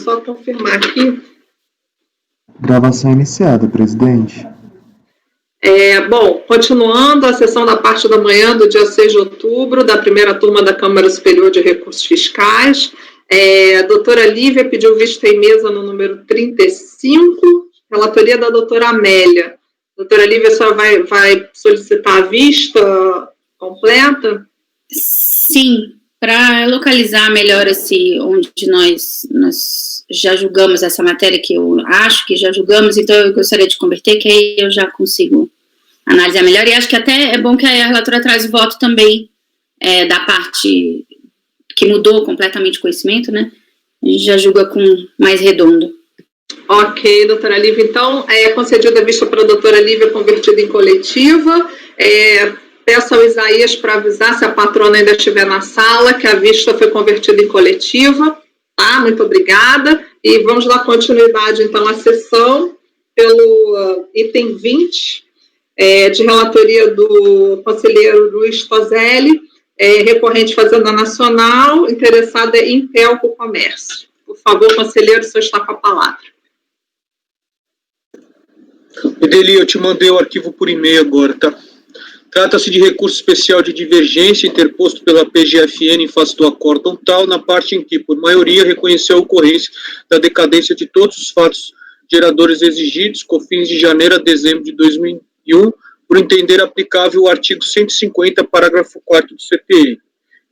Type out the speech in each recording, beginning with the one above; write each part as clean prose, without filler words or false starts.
só confirmar aqui. Gravação iniciada, presidente. Bom, continuando a sessão da parte da manhã do dia 6 de outubro, da primeira turma da Câmara Superior de Recursos Fiscais, a doutora Lívia pediu vista em mesa no número 35, relatoria da doutora Amélia. Doutora Lívia, a senhora vai solicitar a vista completa? Sim, para localizar melhor onde nós já julgamos essa matéria, que eu acho que já julgamos, então eu gostaria de converter, que aí eu já consigo analisar melhor, e acho que até é bom que a relatora traz o voto também da parte que mudou completamente o conhecimento, né? A gente já julga com mais redondo. Ok, doutora Lívia, então, concedida a vista para a doutora Lívia, convertida em coletiva. Peço ao Isaías para avisar, se a patrona ainda estiver na sala, que a vista foi convertida em coletiva. Tá, muito obrigada. E vamos dar continuidade, então, à sessão pelo item 20, de relatoria do conselheiro Luiz Toselli, recorrente Fazenda Nacional, interessada em Telco Comércio. Por favor, conselheiro, o senhor está com a palavra. Edeli, eu te mandei o arquivo por e-mail agora, tá? Trata-se de recurso especial de divergência interposto pela PGFN em face do acórdão tal, na parte em que, por maioria, reconheceu a ocorrência da decadência de todos os fatos geradores exigidos, com fins de janeiro a dezembro de 2001, por entender aplicável o artigo 150, parágrafo 4º do CPI.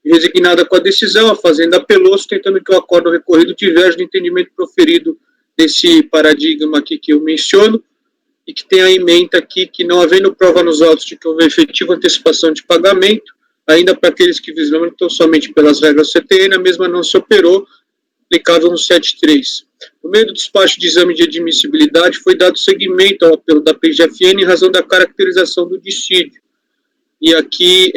Resignada com a decisão, a Fazenda apelou, tentando que o acórdão recorrido diverge do entendimento proferido desse paradigma aqui que eu menciono, e que tem a ementa aqui que, não havendo prova nos autos de que houve efetiva antecipação de pagamento, ainda para aqueles que vislumbram somente pelas regras CTN, a mesma não se operou, aplicável no 7.3. No meio do despacho de exame de admissibilidade, foi dado seguimento ao apelo da PGFN em razão da caracterização do dissídio. E aqui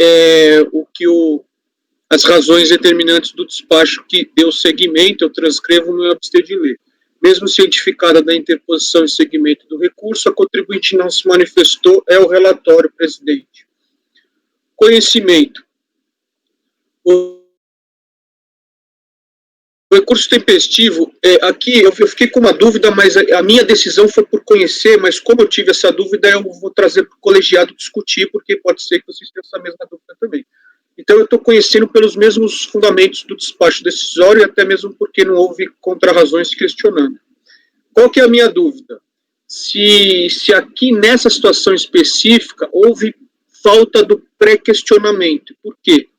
as razões determinantes do despacho que deu seguimento, eu transcrevo no meu abster de ler. Mesmo cientificada da interposição e seguimento do recurso, a contribuinte não se manifestou, é o relatório, presidente. Conhecimento. O recurso tempestivo, aqui eu fiquei com uma dúvida, mas a minha decisão foi por conhecer, mas como eu tive essa dúvida, eu vou trazer para o colegiado discutir, porque pode ser que vocês tenham essa mesma dúvida também. Então, eu estou conhecendo pelos mesmos fundamentos do despacho decisório, e até mesmo porque não houve contrarrazões questionando. Qual que é a minha dúvida? Se aqui, nessa situação específica, houve falta do pré-questionamento. Por quê?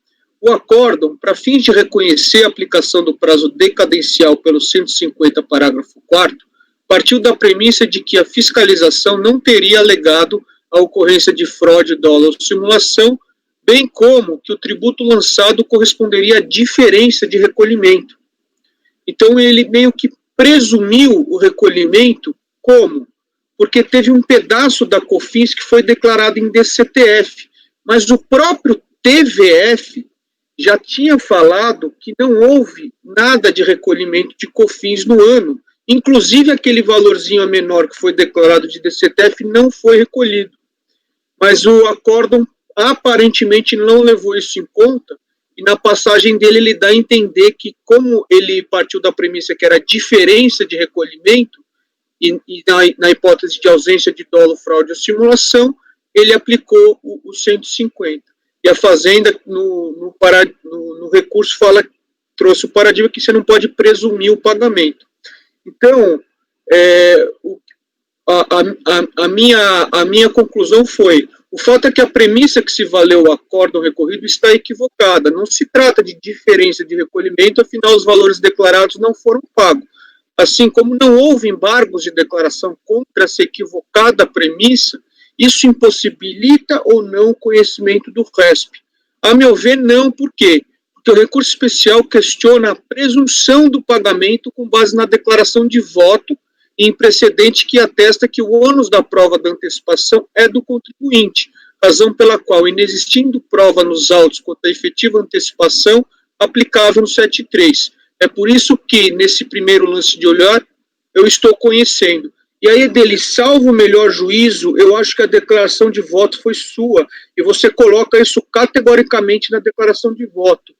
O acórdão, para fins de reconhecer a aplicação do prazo decadencial pelo 150, parágrafo 4º, partiu da premissa de que a fiscalização não teria alegado a ocorrência de fraude, dolo ou simulação, bem como que o tributo lançado corresponderia à diferença de recolhimento. Então, ele meio que presumiu o recolhimento como? Porque teve um pedaço da COFINS que foi declarado em DCTF, mas o próprio TVF já tinha falado que não houve nada de recolhimento de COFINS no ano. Inclusive, aquele valorzinho a menor que foi declarado de DCTF não foi recolhido. Mas o acórdão aparentemente não levou isso em conta, e na passagem dele ele dá a entender que, como ele partiu da premissa que era diferença de recolhimento, e na hipótese de ausência de dolo, fraude ou simulação, ele aplicou o 150. E a Fazenda, no recurso, trouxe o paradigma que você não pode presumir o pagamento. Então, a minha conclusão foi: o fato é que a premissa que se valeu o acórdão recorrido está equivocada. Não se trata de diferença de recolhimento, afinal os valores declarados não foram pagos. Assim como não houve embargos de declaração contra essa equivocada premissa, isso impossibilita ou não o conhecimento do RESP. A meu ver, não. Por quê? Porque o recurso especial questiona a presunção do pagamento com base na declaração de voto em precedente que atesta que o ônus da prova da antecipação é do contribuinte, razão pela qual, inexistindo prova nos autos quanto à efetiva antecipação, aplicável no 7.3. É por isso que, nesse primeiro lance de olhar, eu estou conhecendo. E aí, dele, salvo o melhor juízo, eu acho que a declaração de voto foi sua, e você coloca isso categoricamente na declaração de voto.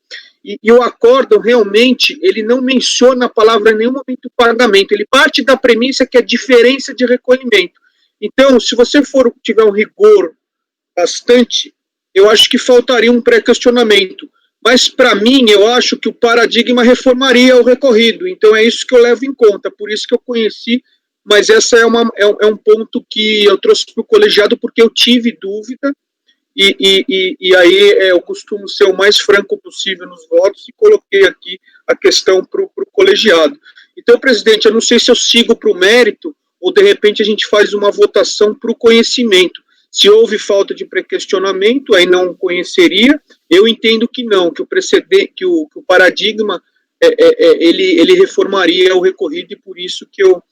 E o acórdão, realmente, ele não menciona a palavra em nenhum momento pagamento, ele parte da premissa que é diferença de recolhimento. Então, se você tiver um rigor bastante, eu acho que faltaria um pré-questionamento. Mas, para mim, eu acho que o paradigma reformaria o recorrido. Então, é isso que eu levo em conta, por isso que eu conheci, mas essa é um ponto que eu trouxe para o colegiado, porque eu tive dúvida, e aí eu costumo ser o mais franco possível nos votos, e coloquei aqui a questão para o colegiado. Então, presidente, eu não sei se eu sigo para o mérito, ou de repente a gente faz uma votação para o conhecimento. Se houve falta de pré-questionamento, aí não conheceria. Eu entendo que não, que o paradigma ele reformaria o recorrido, e por isso que eu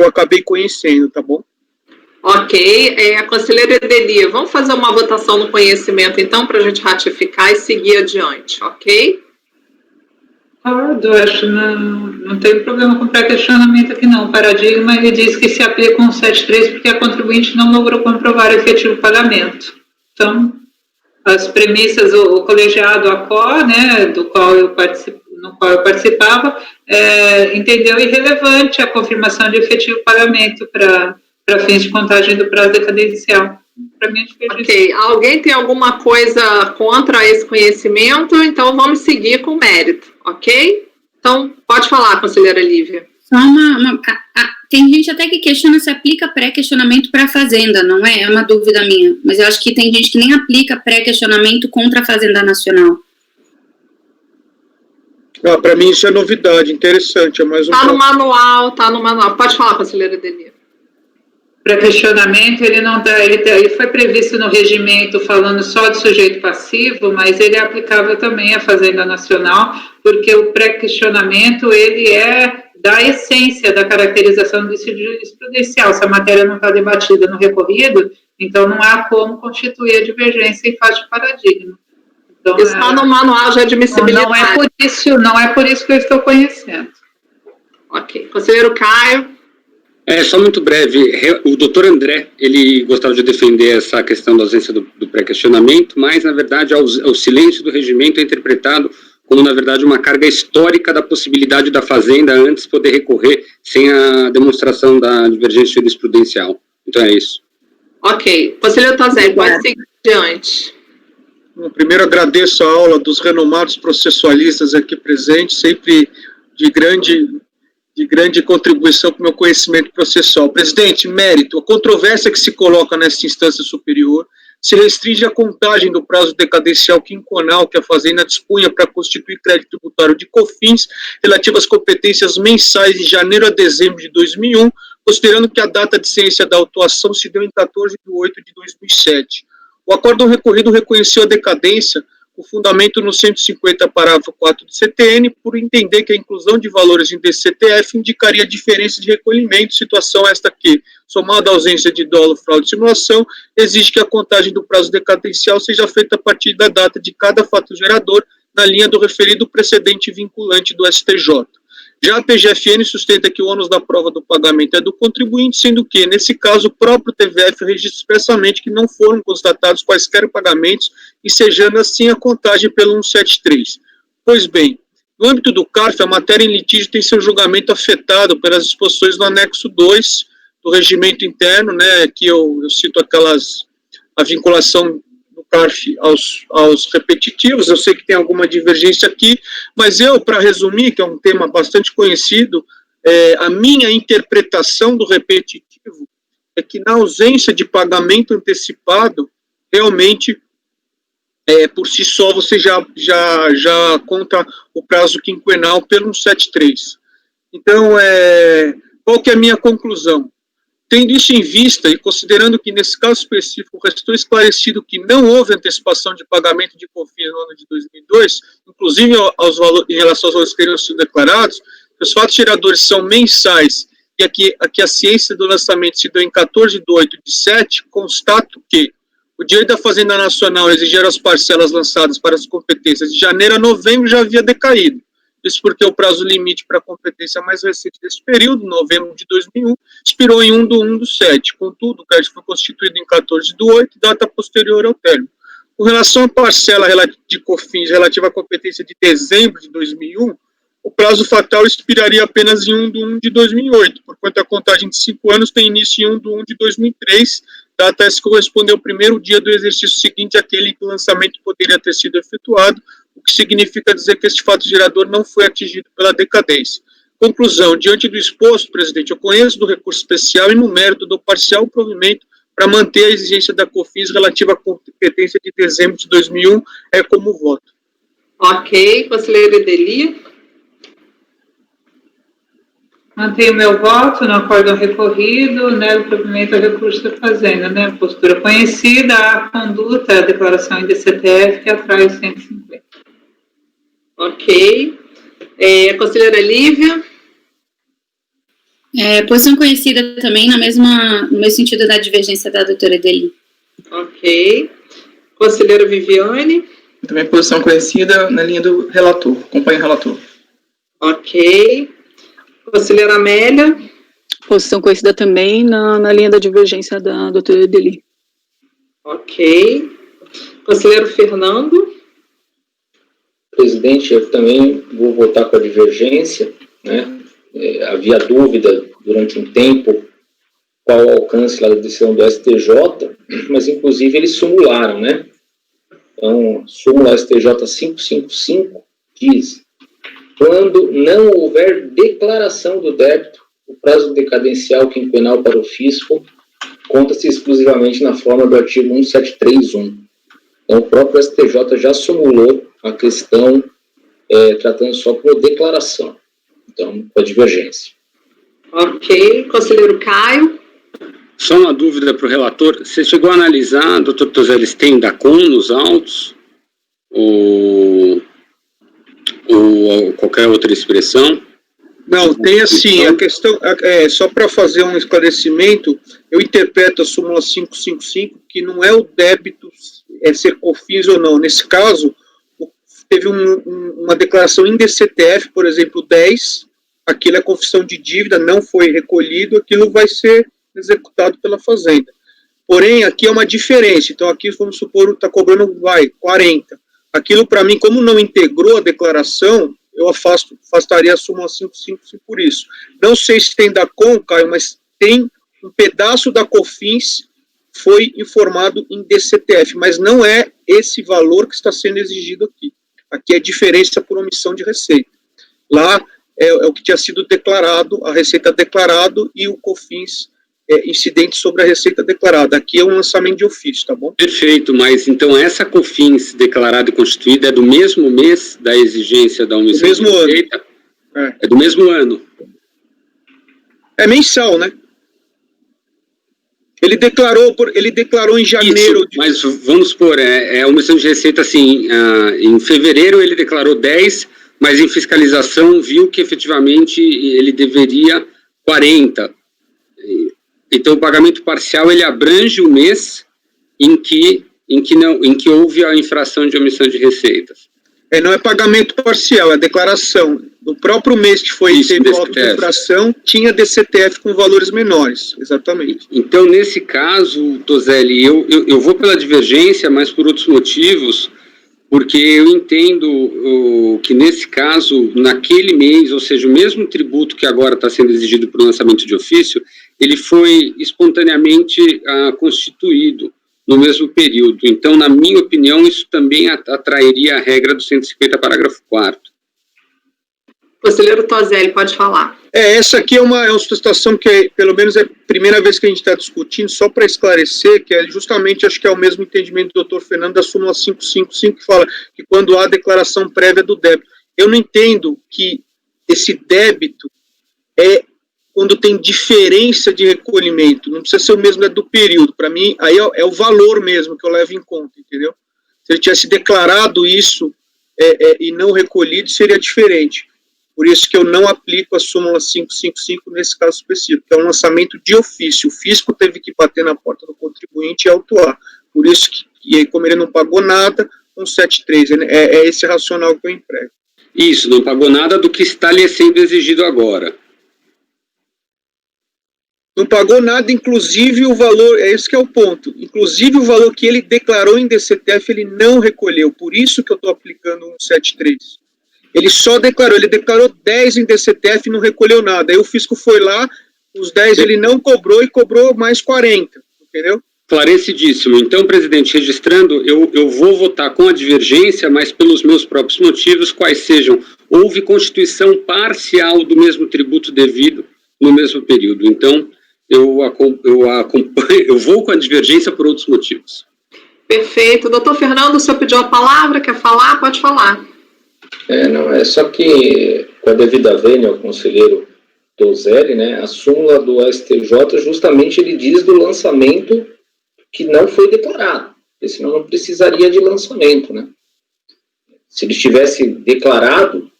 acabei conhecendo, tá bom? Ok, a conselheira Edelia, vamos fazer uma votação no conhecimento, então, para a gente ratificar e seguir adiante, ok? Eu acho que não tem problema com pré-questionamento aqui não. O paradigma, ele diz que se aplica um 7.3 porque a contribuinte não logrou comprovar o efetivo pagamento. Então, as premissas, o colegiado ACO, né, no qual eu participava, entendeu irrelevante a confirmação de efetivo pagamento para fins de contagem do prazo decadencial. Para mim, ok, alguém tem alguma coisa contra esse conhecimento? Então, vamos seguir com mérito, ok? Então, pode falar, conselheira Lívia. Só tem gente até que questiona se aplica pré-questionamento para a Fazenda, não é? É uma dúvida minha. Mas eu acho que tem gente que nem aplica pré-questionamento contra a Fazenda Nacional. Para mim isso é novidade, interessante. É mais um tá no manual. Pode falar, conselheira Edelia. Pré-questionamento, ele foi previsto no regimento falando só de sujeito passivo, mas ele é aplicável também à Fazenda Nacional, porque o pré-questionamento, ele é da essência da caracterização do decídio jurisprudencial. Se a matéria não está debatida no recorrido, então não há como constituir a divergência em fase de paradigma. Então, isso está no manual de admissibilidade. Não é por isso que eu estou conhecendo. Ok. Conselheiro Caio. Só muito breve, o doutor André, ele gostava de defender essa questão da ausência do pré-questionamento, mas, na verdade, o silêncio do regimento é interpretado como, na verdade, uma carga histórica da possibilidade da Fazenda antes poder recorrer sem a demonstração da divergência jurisprudencial. Então, é isso. Ok. Conselheiro Tozelli, pode seguir adiante. Primeiro, agradeço a aula dos renomados processualistas aqui presentes, sempre de grande contribuição para o meu conhecimento processual. Presidente, mérito, a controvérsia que se coloca nesta instância superior se restringe à contagem do prazo decadencial quinquenal que a Fazenda dispunha para constituir crédito tributário de COFINS relativo às competências mensais de janeiro a dezembro de 2001, considerando que a data de ciência da autuação se deu em 14 de 8 de 2007. O acórdão recorrido reconheceu a decadência com fundamento no 150, parágrafo 4 do CTN, por entender que a inclusão de valores em DCTF indicaria diferença de recolhimento, situação esta que, somada à ausência de dolo, fraude e simulação, exige que a contagem do prazo decadencial seja feita a partir da data de cada fato gerador, na linha do referido precedente vinculante do STJ. Já a PGFN sustenta que o ônus da prova do pagamento é do contribuinte, sendo que, nesse caso, o próprio TVF registra expressamente que não foram constatados quaisquer pagamentos, ensejando assim a contagem pelo 173. Pois bem, no âmbito do CARF, a matéria em litígio tem seu julgamento afetado pelas disposições do anexo 2 do regimento interno, né, que eu cito a vinculação do CARF aos repetitivos. Eu sei que tem alguma divergência aqui, mas para resumir, que é um tema bastante conhecido, a minha interpretação do repetitivo é que na ausência de pagamento antecipado, realmente, por si só, você já conta o prazo quinquenal pelo 173. Então, qual que é a minha conclusão? Tendo isso em vista e considerando que, nesse caso específico, restou esclarecido que não houve antecipação de pagamento de COFINS no ano de 2002, inclusive em relação aos valores que teriam sido declarados, os fatos geradores são mensais e aqui a ciência do lançamento se deu em 14 de 8 de 7, constato que o direito da Fazenda Nacional exigir as parcelas lançadas para as competências de janeiro a novembro já havia decaído. Isso porque o prazo limite para a competência mais recente desse período, novembro de 2001, expirou em 1/1/7. Contudo, o crédito foi constituído em 14 de 8, data posterior ao término. Com relação à parcela de COFINS relativa à competência de dezembro de 2001, o prazo fatal expiraria apenas em 1 de 1 de 2008, porquanto a contagem de 5 anos tem início em 1 de 1 de 2003, data essa que correspondeu ao primeiro dia do exercício seguinte àquele em que o lançamento poderia ter sido efetuado, o que significa dizer que este fato gerador não foi atingido pela decadência. Conclusão, diante do exposto, presidente, eu conheço do recurso especial e no mérito do parcial provimento para manter a exigência da COFINS relativa à competência de dezembro de 2001, é como voto. Ok, conselheira Ideli. Mantenho meu voto no acórdão recorrido, nego o provimento ao recurso da Fazenda, né? Postura conhecida, a conduta, a declaração em DCTF que atrai os 150. Ok. Conselheira Lívia. Posição conhecida também no mesmo sentido da divergência da doutora Ideli. Ok. Conselheira Viviane. Também posição conhecida na linha do relator, acompanha o relator. Ok. Conselheira Amélia. Posição conhecida também na linha da divergência da doutora Ideli. Ok. Conselheiro Fernando. Presidente, eu também vou votar com a divergência, né? Havia dúvida durante um tempo qual o alcance lá da decisão do STJ, mas inclusive eles simularam, né? Então, súmula STJ 555 diz: quando não houver declaração do débito, o prazo decadencial quinquenal para o fisco conta-se exclusivamente na forma do artigo 1731. Então, o próprio STJ já simulou a questão tratando só por declaração. Então, com a divergência. Ok. Conselheiro Caio. Só uma dúvida para o relator. Você chegou a analisar, doutor Tozeles, tem DACOM nos autos? Ou qualquer outra expressão? Não, tem assim, a questão, só para fazer um esclarecimento, eu interpreto a súmula 555 que não é o débito ser COFINS ou não. Nesse caso, teve uma declaração em DCTF, por exemplo, 10, aquilo é confissão de dívida, não foi recolhido, aquilo vai ser executado pela Fazenda. Porém, aqui é uma diferença, então aqui, vamos supor, está cobrando, 40. Aquilo, para mim, como não integrou a declaração, eu afastaria a súmula 555 por isso. Não sei se tem DACOM, Caio, mas tem um pedaço da COFINS foi informado em DCTF, mas não é esse valor que está sendo exigido aqui. Aqui é diferença por omissão de receita. Lá é o que tinha sido declarado, a receita declarado e o COFINS incidente sobre a receita declarada. Aqui é um lançamento de ofício, tá bom? Perfeito, mas então essa COFINS declarada e constituída é do mesmo mês da exigência da omissão de receita? É do mesmo ano. É mensal, né? Ele declarou em janeiro. Isso, mas vamos supor, a omissão de receita, assim, em fevereiro ele declarou 10, mas em fiscalização viu que efetivamente ele deveria 40. Então o pagamento parcial ele abrange o mês em que houve a infração de omissão de receitas. Não é pagamento parcial, é declaração. No próprio mês que teve auto de infração, tinha DCTF com valores menores, exatamente. Então, nesse caso, Tozelli, eu vou pela divergência, mas por outros motivos, porque eu entendo que nesse caso, naquele mês, ou seja, o mesmo tributo que agora está sendo exigido para o lançamento de ofício, ele foi espontaneamente constituído no mesmo período. Então, na minha opinião, isso também atrairia a regra do 150, parágrafo 4º. Conselheiro Tozelli, pode falar. Essa aqui é uma situação que, pelo menos, é a primeira vez que a gente está discutindo, só para esclarecer, que é justamente, acho que é o mesmo entendimento do doutor Fernando da súmula 555, que fala que quando há declaração prévia do débito. Eu não entendo que esse débito é quando tem diferença de recolhimento, não precisa ser o mesmo do período. Para mim, aí é o valor mesmo que eu levo em conta, entendeu? Se ele tivesse declarado isso e não recolhido, seria diferente. Por isso que eu não aplico a súmula 555 nesse caso específico, que é um lançamento de ofício. O fisco teve que bater na porta do contribuinte e autuar. Por isso que, e aí, como ele não pagou nada, 173, é esse racional que eu emprego. Isso, não pagou nada do que está lhe sendo exigido agora. Não pagou nada, inclusive o valor, é esse que é o ponto, inclusive o valor que ele declarou em DCTF, ele não recolheu, por isso que eu estou aplicando 173. Ele só declarou, ele declarou 10 em DCTF e não recolheu nada, aí o fisco foi lá, os 10 ele não cobrou e cobrou mais 40, entendeu? Esclarecidíssimo. Então, presidente, registrando, eu vou votar com a divergência, mas pelos meus próprios motivos, quais sejam, houve constituição parcial do mesmo tributo devido no mesmo período. Então, eu acompanho, eu vou com a divergência por outros motivos. Perfeito. Doutor Fernando, o senhor pediu a palavra, quer falar? Pode falar. Não, é só que, com a devida vênia ao conselheiro Tozelli, né, a súmula do STJ, justamente ele diz do lançamento que não foi declarado, porque senão não precisaria de lançamento, né? Se ele tivesse declarado,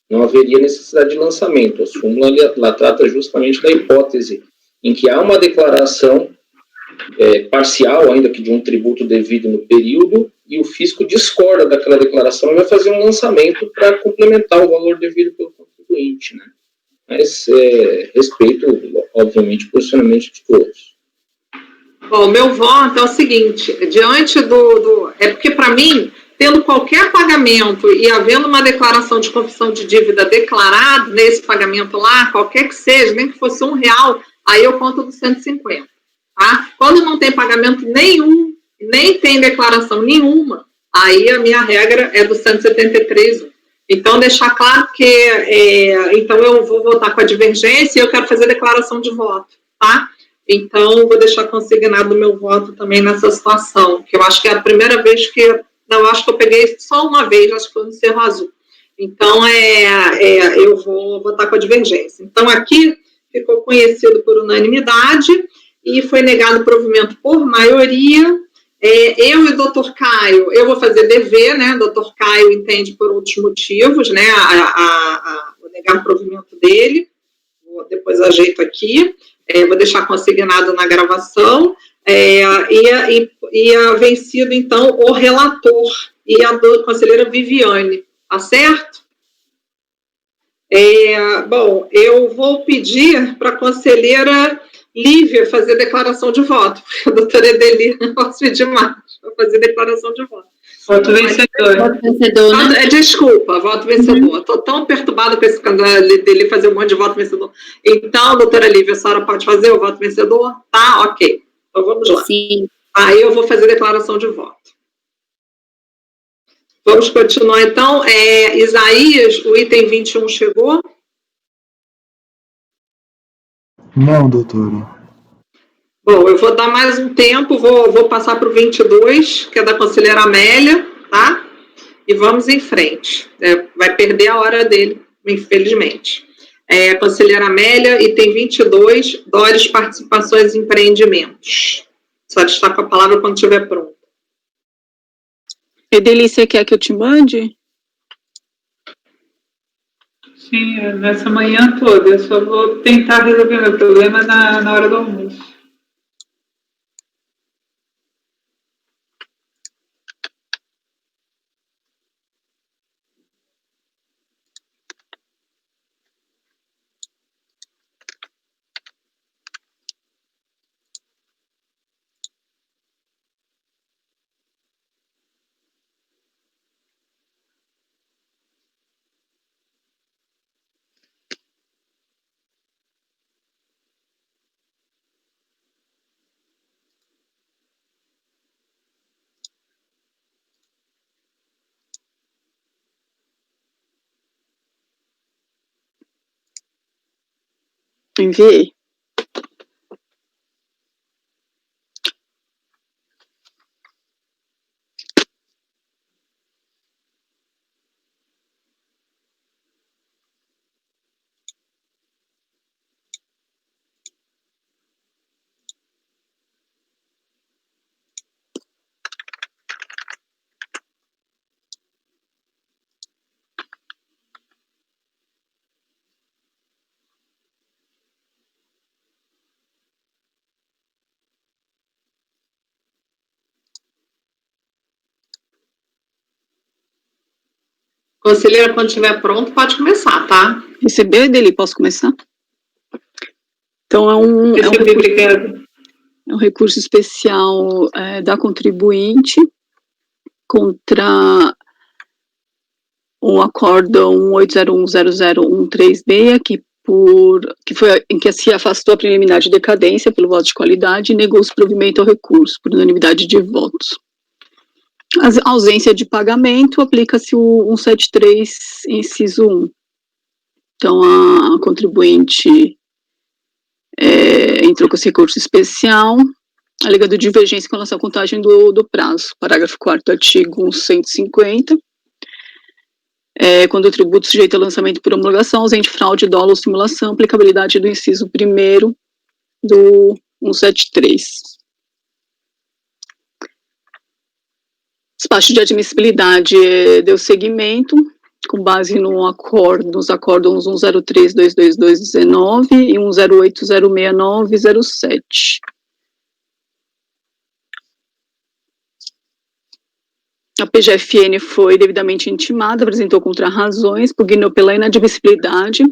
não haveria necessidade de lançamento. A súmula ela trata justamente da hipótese em que há uma declaração parcial, ainda que de um tributo devido no período, e o fisco discorda daquela declaração e vai fazer um lançamento para complementar o valor devido pelo contribuinte, né? Mas respeito, obviamente, o posicionamento de todos. Bom, meu voto é o seguinte, diante é porque para mim, tendo qualquer pagamento e havendo uma declaração de confissão de dívida declarada nesse pagamento lá, qualquer que seja, nem que fosse R$1, aí eu conto do 150, tá? Quando não tem pagamento nenhum, nem tem declaração nenhuma, aí a minha regra é do 173. Então, deixar claro que, então eu vou votar com a divergência e eu quero fazer declaração de voto, tá? Então, vou deixar consignado o meu voto também nessa situação, que eu acho que é a primeira vez que, não, eu acho que eu peguei só uma vez, acho que foi no Cerro Azul. Então, eu vou votar com a divergência. Então, aqui ficou conhecido por unanimidade e foi negado o provimento por maioria. Eu e o doutor Caio, eu vou fazer dever, né? O doutor Caio entende por outros motivos, né? Vou negar o provimento dele, depois ajeito aqui. Vou deixar consignado na gravação, vencido, então, o relator e a conselheira Viviane, tá certo? Bom, eu vou pedir para a conselheira Lívia fazer declaração de voto, porque a doutora Edeli não posso pedir mais, para fazer declaração de voto. Voto vencedor. Voto vencedor, né? Desculpa, voto vencedor. Estou tão perturbada com esse candidato dele fazer um monte de voto vencedor. Então, doutora Lívia, a senhora pode fazer o voto vencedor? Tá, ok. Então, vamos lá. Sim. Aí eu vou fazer declaração de voto. Vamos continuar, então. Isaías, o item 21 chegou? Não, doutora. Bom, eu vou dar mais um tempo, vou passar para o 22, que é da conselheira Amélia, tá? E vamos em frente. Vai perder a hora dele, infelizmente. Conselheira Amélia, item 22, DORES, participações e empreendimentos. Só está com a palavra quando estiver pronto. Edeli, você quer que eu te mande? Sim, nessa manhã toda. Eu só vou tentar resolver meu problema na hora do almoço. Enviei. Conselheira, quando estiver pronto, pode começar, tá? Recebeu, Edeli? Posso começar? Então, Obrigada. É um recurso especial da contribuinte contra o acórdão 801001366, em que se afastou a preliminar de decadência pelo voto de qualidade e negou-se provimento ao recurso por unanimidade de votos. A ausência de pagamento, aplica-se o 173, inciso 1. Então, a contribuinte entrou com esse recurso especial, alegando divergência com relação à contagem do prazo. Parágrafo 4º do artigo 150. Quando o tributo sujeito a lançamento por homologação, ausente fraude, dolo ou simulação, aplicabilidade do inciso 1º do 173. Despacho de admissibilidade deu seguimento, com base nos acórdons 103.222.19 e 108.069.07. A PGFN foi devidamente intimada, apresentou contrarrazões, pugnou pela inadmissibilidade. O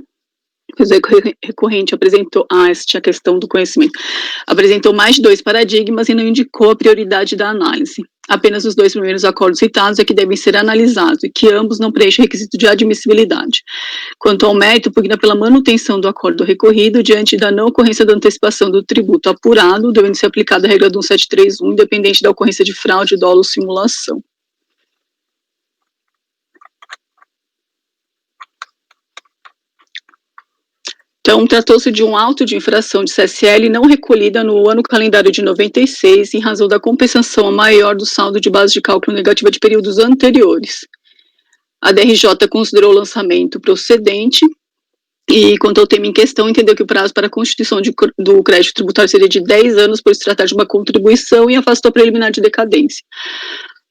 recorrente apresentou, esta é a questão do conhecimento, apresentou mais de 2 paradigmas e não indicou a prioridade da análise. Apenas os 2 primeiros acordos citados é que devem ser analisados e que ambos não preenchem o requisito de admissibilidade. Quanto ao mérito, pugna pela manutenção do acordo recorrido diante da não ocorrência da antecipação do tributo apurado, devendo ser aplicada a regra do 1731, independente da ocorrência de fraude, dolo ou simulação. Então, tratou-se de um auto de infração de CSL não recolhida no ano calendário de 96, em razão da compensação maior do saldo de base de cálculo negativa de períodos anteriores. A DRJ considerou o lançamento procedente e, quanto ao tema em questão, entendeu que o prazo para a constituição do crédito tributário seria de 10 anos, por se tratar de uma contribuição, e afastou a preliminar de decadência.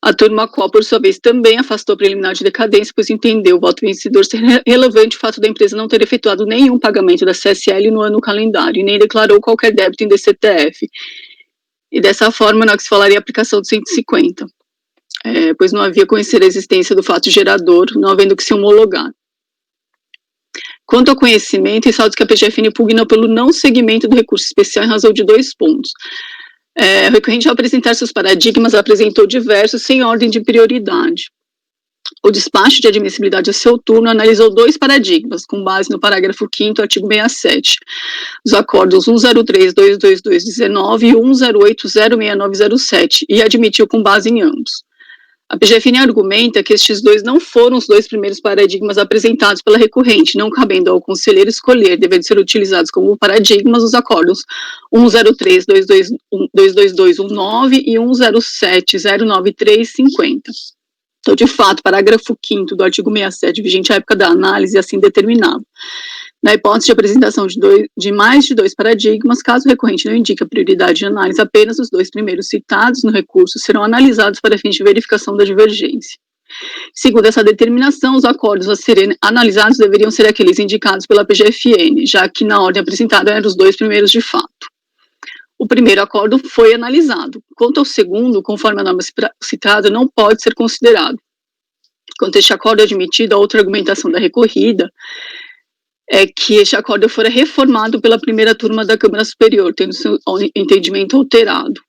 A turma qual, por sua vez, também afastou a preliminar de decadência, pois entendeu o voto vencedor ser relevante o fato da empresa não ter efetuado nenhum pagamento da CSL no ano calendário, e nem declarou qualquer débito em DCTF. E dessa forma, não se falaria a aplicação do 150, pois não havia conhecer a existência do fato gerador, não havendo que se homologar. Quanto ao conhecimento, ressalto que a PGFN pugnou pelo não seguimento do recurso especial em razão de 2 pontos. O recorrente, ao apresentar seus paradigmas, apresentou diversos sem ordem de prioridade. O despacho de admissibilidade a seu turno analisou 2 paradigmas, com base no parágrafo 5º, artigo 67, os acordos 103.222.19 e 108.069.07, e admitiu com base em ambos. A PGFN argumenta que estes 2 não foram os 2 primeiros paradigmas apresentados pela recorrente, não cabendo ao conselheiro escolher, devendo ser utilizados como paradigmas os acordos 103.222.19 e 107.093.50. Então, de fato, parágrafo 5º do artigo 67, vigente à época da análise, assim determinado. Na hipótese de apresentação de mais de 2 paradigmas, caso o recorrente não indique a prioridade de análise, apenas os 2 primeiros citados no recurso serão analisados para fins de verificação da divergência. Segundo essa determinação, os acordos a serem analisados deveriam ser aqueles indicados pela PGFN, já que na ordem apresentada eram os 2 primeiros de fato. O primeiro acordo foi analisado. Quanto ao segundo, conforme a norma citada, não pode ser considerado. Quanto a este acordo admitido, a outra argumentação da recorrida é que este acordo fora reformado pela primeira turma da Câmara Superior, tendo seu entendimento alterado.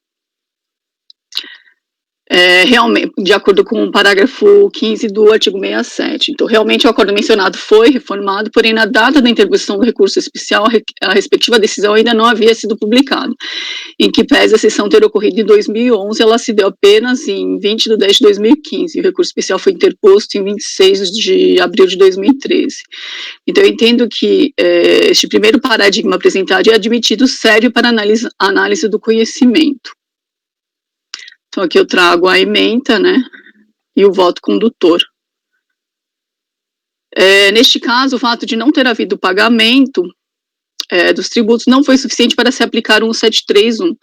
Realmente, de acordo com o parágrafo 15 do artigo 67. Então, realmente, o acordo mencionado foi reformado, porém, na data da interposição do recurso especial, a respectiva decisão ainda não havia sido publicada, em que pese a sessão ter ocorrido em 2011, ela se deu apenas em 20 de 10 de 2015, e o recurso especial foi interposto em 26 de abril de 2013. Então, eu entendo que este primeiro paradigma apresentado é admitido serve para análise do conhecimento. Então, aqui eu trago a ementa, né, e o voto condutor. Neste caso, o fato de não ter havido pagamento dos tributos não foi suficiente para se aplicar o 1731,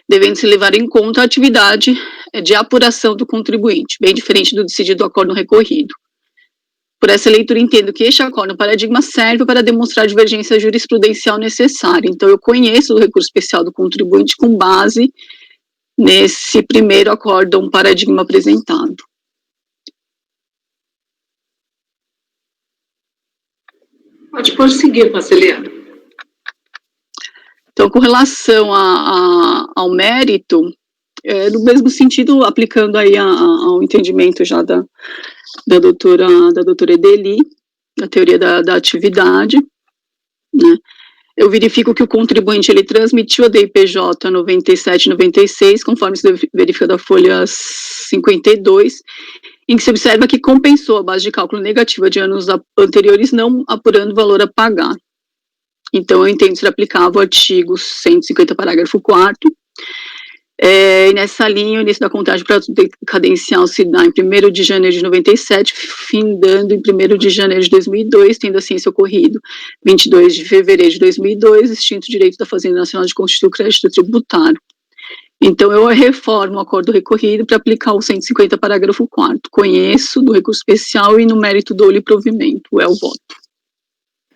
devendo se levar em conta a atividade de apuração do contribuinte, bem diferente do decidido do acordo recorrido. Por essa leitura, entendo que este acordo paradigma serve para demonstrar a divergência jurisprudencial necessária. Então, eu conheço o recurso especial do contribuinte com base nesse primeiro acórdão paradigma apresentado. Pode prosseguir, conselheiro. Então, com relação ao mérito, no mesmo sentido, aplicando aí ao entendimento já da doutora Edeli, a teoria da atividade, né? Eu verifico que o contribuinte, ele transmitiu a DIPJ 97 e 96, conforme se verifica da folha 52, em que se observa que compensou a base de cálculo negativa de anos anteriores, não apurando o valor a pagar. Então, eu entendo ser aplicável o artigo 150, parágrafo 4º, e nessa linha, o início da contagem para cadencial se dá em 1º de janeiro de 97, findando em 1º de janeiro de 2002, tendo assim se ocorrido 22 de fevereiro de 2002, extinto o direito da Fazenda Nacional de constituir o crédito tributário. Então, eu reformo o acordo recorrido para aplicar o 150, parágrafo 4º. Conheço do recurso especial e no mérito dou-lhe provimento. É o voto.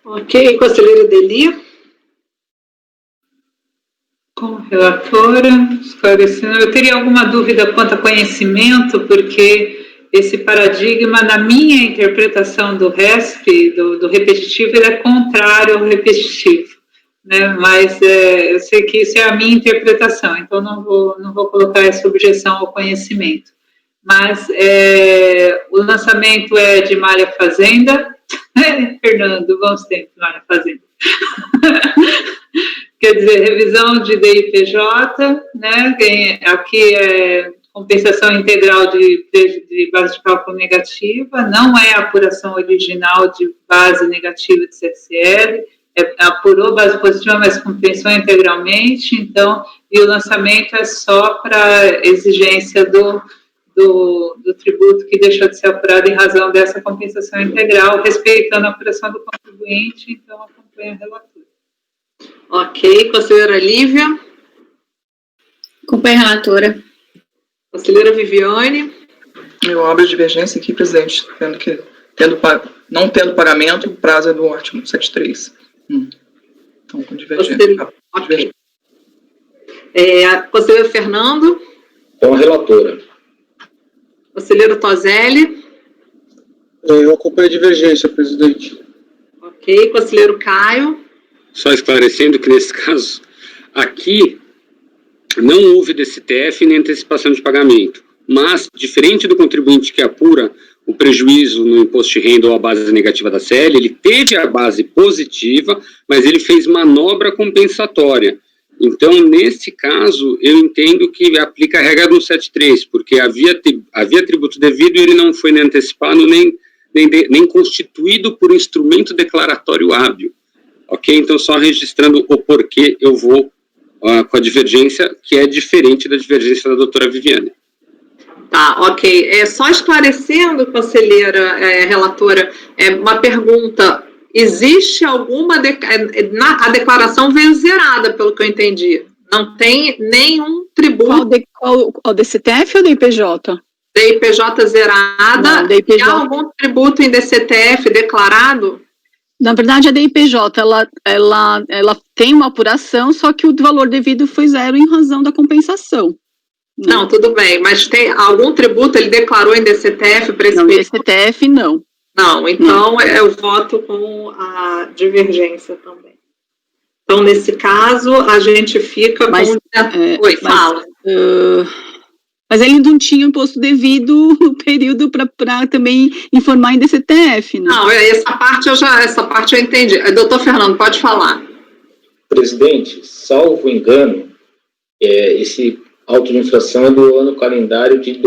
Ok, conselheira Edeli. Com a relatora, esclarecendo, eu teria alguma dúvida quanto a conhecimento, porque esse paradigma, na minha interpretação do RESP, do repetitivo, ele é contrário ao repetitivo, né? Mas eu sei que isso é a minha interpretação, então não vou colocar essa objeção ao conhecimento. Mas o lançamento é de Malha Fazenda, Fernando, bons tempos, Malha Fazenda. Quer dizer, revisão de DIPJ, né? Aqui é compensação integral de base de cálculo negativa, não é apuração original de base negativa de CSL, apurou base positiva, mas compensou integralmente, então, e o lançamento é só para exigência do tributo que deixou de ser apurado em razão dessa compensação integral, respeitando a apuração do contribuinte, então acompanha a relatora. Ok, conselheira Lívia. Acompanha a relatora. Conselheira Viviane. Eu abro a divergência aqui, presidente, não tendo pagamento, o prazo é do ótimo, 73. Então, com divergência. Ok. Conselheiro Fernando. Com a relatora. Conselheiro Toselli. Eu acompanho a divergência, presidente. Ok, conselheiro Caio. Só esclarecendo que, nesse caso, aqui não houve DCTF nem antecipação de pagamento, mas, diferente do contribuinte que apura o prejuízo no imposto de renda ou a base negativa da CL, ele teve a base positiva, mas ele fez manobra compensatória. Então, nesse caso, eu entendo que aplica a regra do 73, porque havia tributo devido e ele não foi nem antecipado nem constituído por instrumento declaratório hábil. Ok? Então, só registrando o porquê eu vou com a divergência, que é diferente da divergência da doutora Viviane. Tá, ok. Só esclarecendo, conselheira relatora, uma pergunta. Existe alguma... a declaração veio zerada, pelo que eu entendi. Não tem nenhum tributo... Qual DCTF ou DIPJ? DIPJ zerada. Não, DIPJ. E há algum tributo em DCTF declarado? Na verdade, a DIPJ, ela tem uma apuração, só que o valor devido foi zero em razão da compensação. Né? Não, tudo bem, mas tem algum tributo, ele declarou em DCTF para esse... Não, DCTF não. Não, então eu voto com a divergência também. Então, nesse caso, a gente fica com... Oi, fala. Mas ele não tinha imposto devido no período para também informar em DCTF, né? Não, essa parte eu entendi. Doutor Fernando, pode falar. Presidente, salvo engano, esse auto de infração é do ano calendário de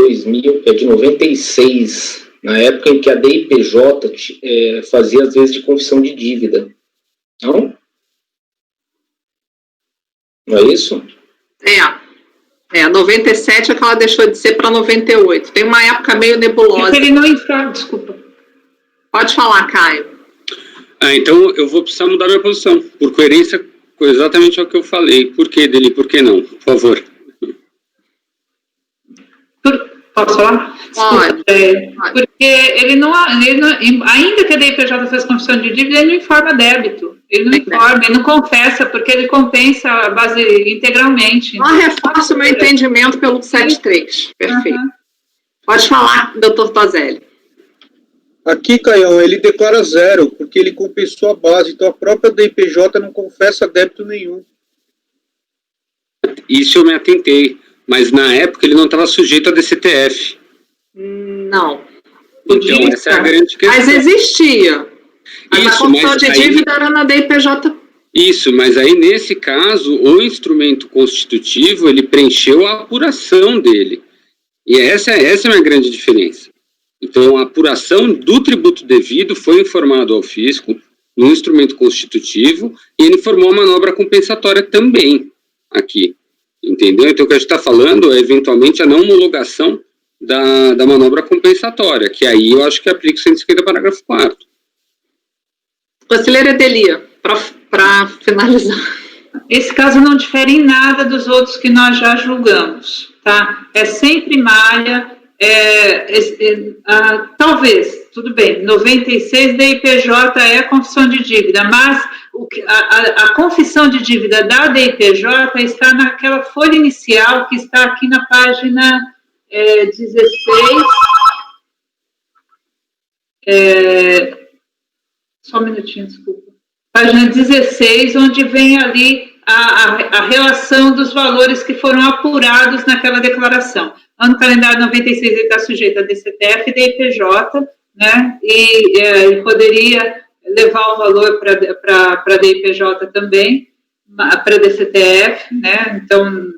96, na época em que a DIPJ fazia, às vezes, de confissão de dívida. Não? Não é isso? 97 é que ela deixou de ser para 98. Tem uma época meio nebulosa. Ele não informa, desculpa. Pode falar, Caio. Então eu vou precisar mudar minha posição, por coerência com exatamente o que eu falei. Por que dele, por que não? Por favor. Posso falar? Pode. Porque ele não, ainda que a DIPJ fez confissão de dívida, ele não informa débito. Ele não informa, ele não confessa, porque ele compensa a base integralmente. Só reforço o meu entendimento pelo 73. Perfeito. Pode falar, doutor Toselli. Aqui, Caião, ele declara zero, porque ele compensou a base, então a própria DIPJ não confessa débito nenhum. isso eu me atentei, mas na época ele não estava sujeito a DCTF. Não. Então, essa é a grande questão. Mas existia. Mas Isso, a confissão mas de aí- dívida era na DIPJ. Isso, mas aí nesse caso, o instrumento constitutivo, ele preencheu a apuração dele. E essa é a minha grande diferença. Então, a apuração do tributo devido foi informado ao fisco no instrumento constitutivo e ele informou a manobra compensatória também aqui. Entendeu? Então, o que a gente está falando é, eventualmente, a não homologação da manobra compensatória, que aí eu acho que aplica o 150, parágrafo 4º. Conselheira Delia, para finalizar. Esse caso não difere em nada dos outros que nós já julgamos, tá? É sempre malha, talvez, tudo bem, 96 da IPJ é a confissão de dívida, mas a confissão de dívida da DIPJ está naquela folha inicial que está aqui na página 16, só um minutinho, desculpa. Página 16, onde vem ali a relação dos valores que foram apurados naquela declaração. Ano calendário 96, ele está sujeito a DCTF e DIPJ, né? E poderia levar o valor para a DIPJ também, para a DCTF, né? Então,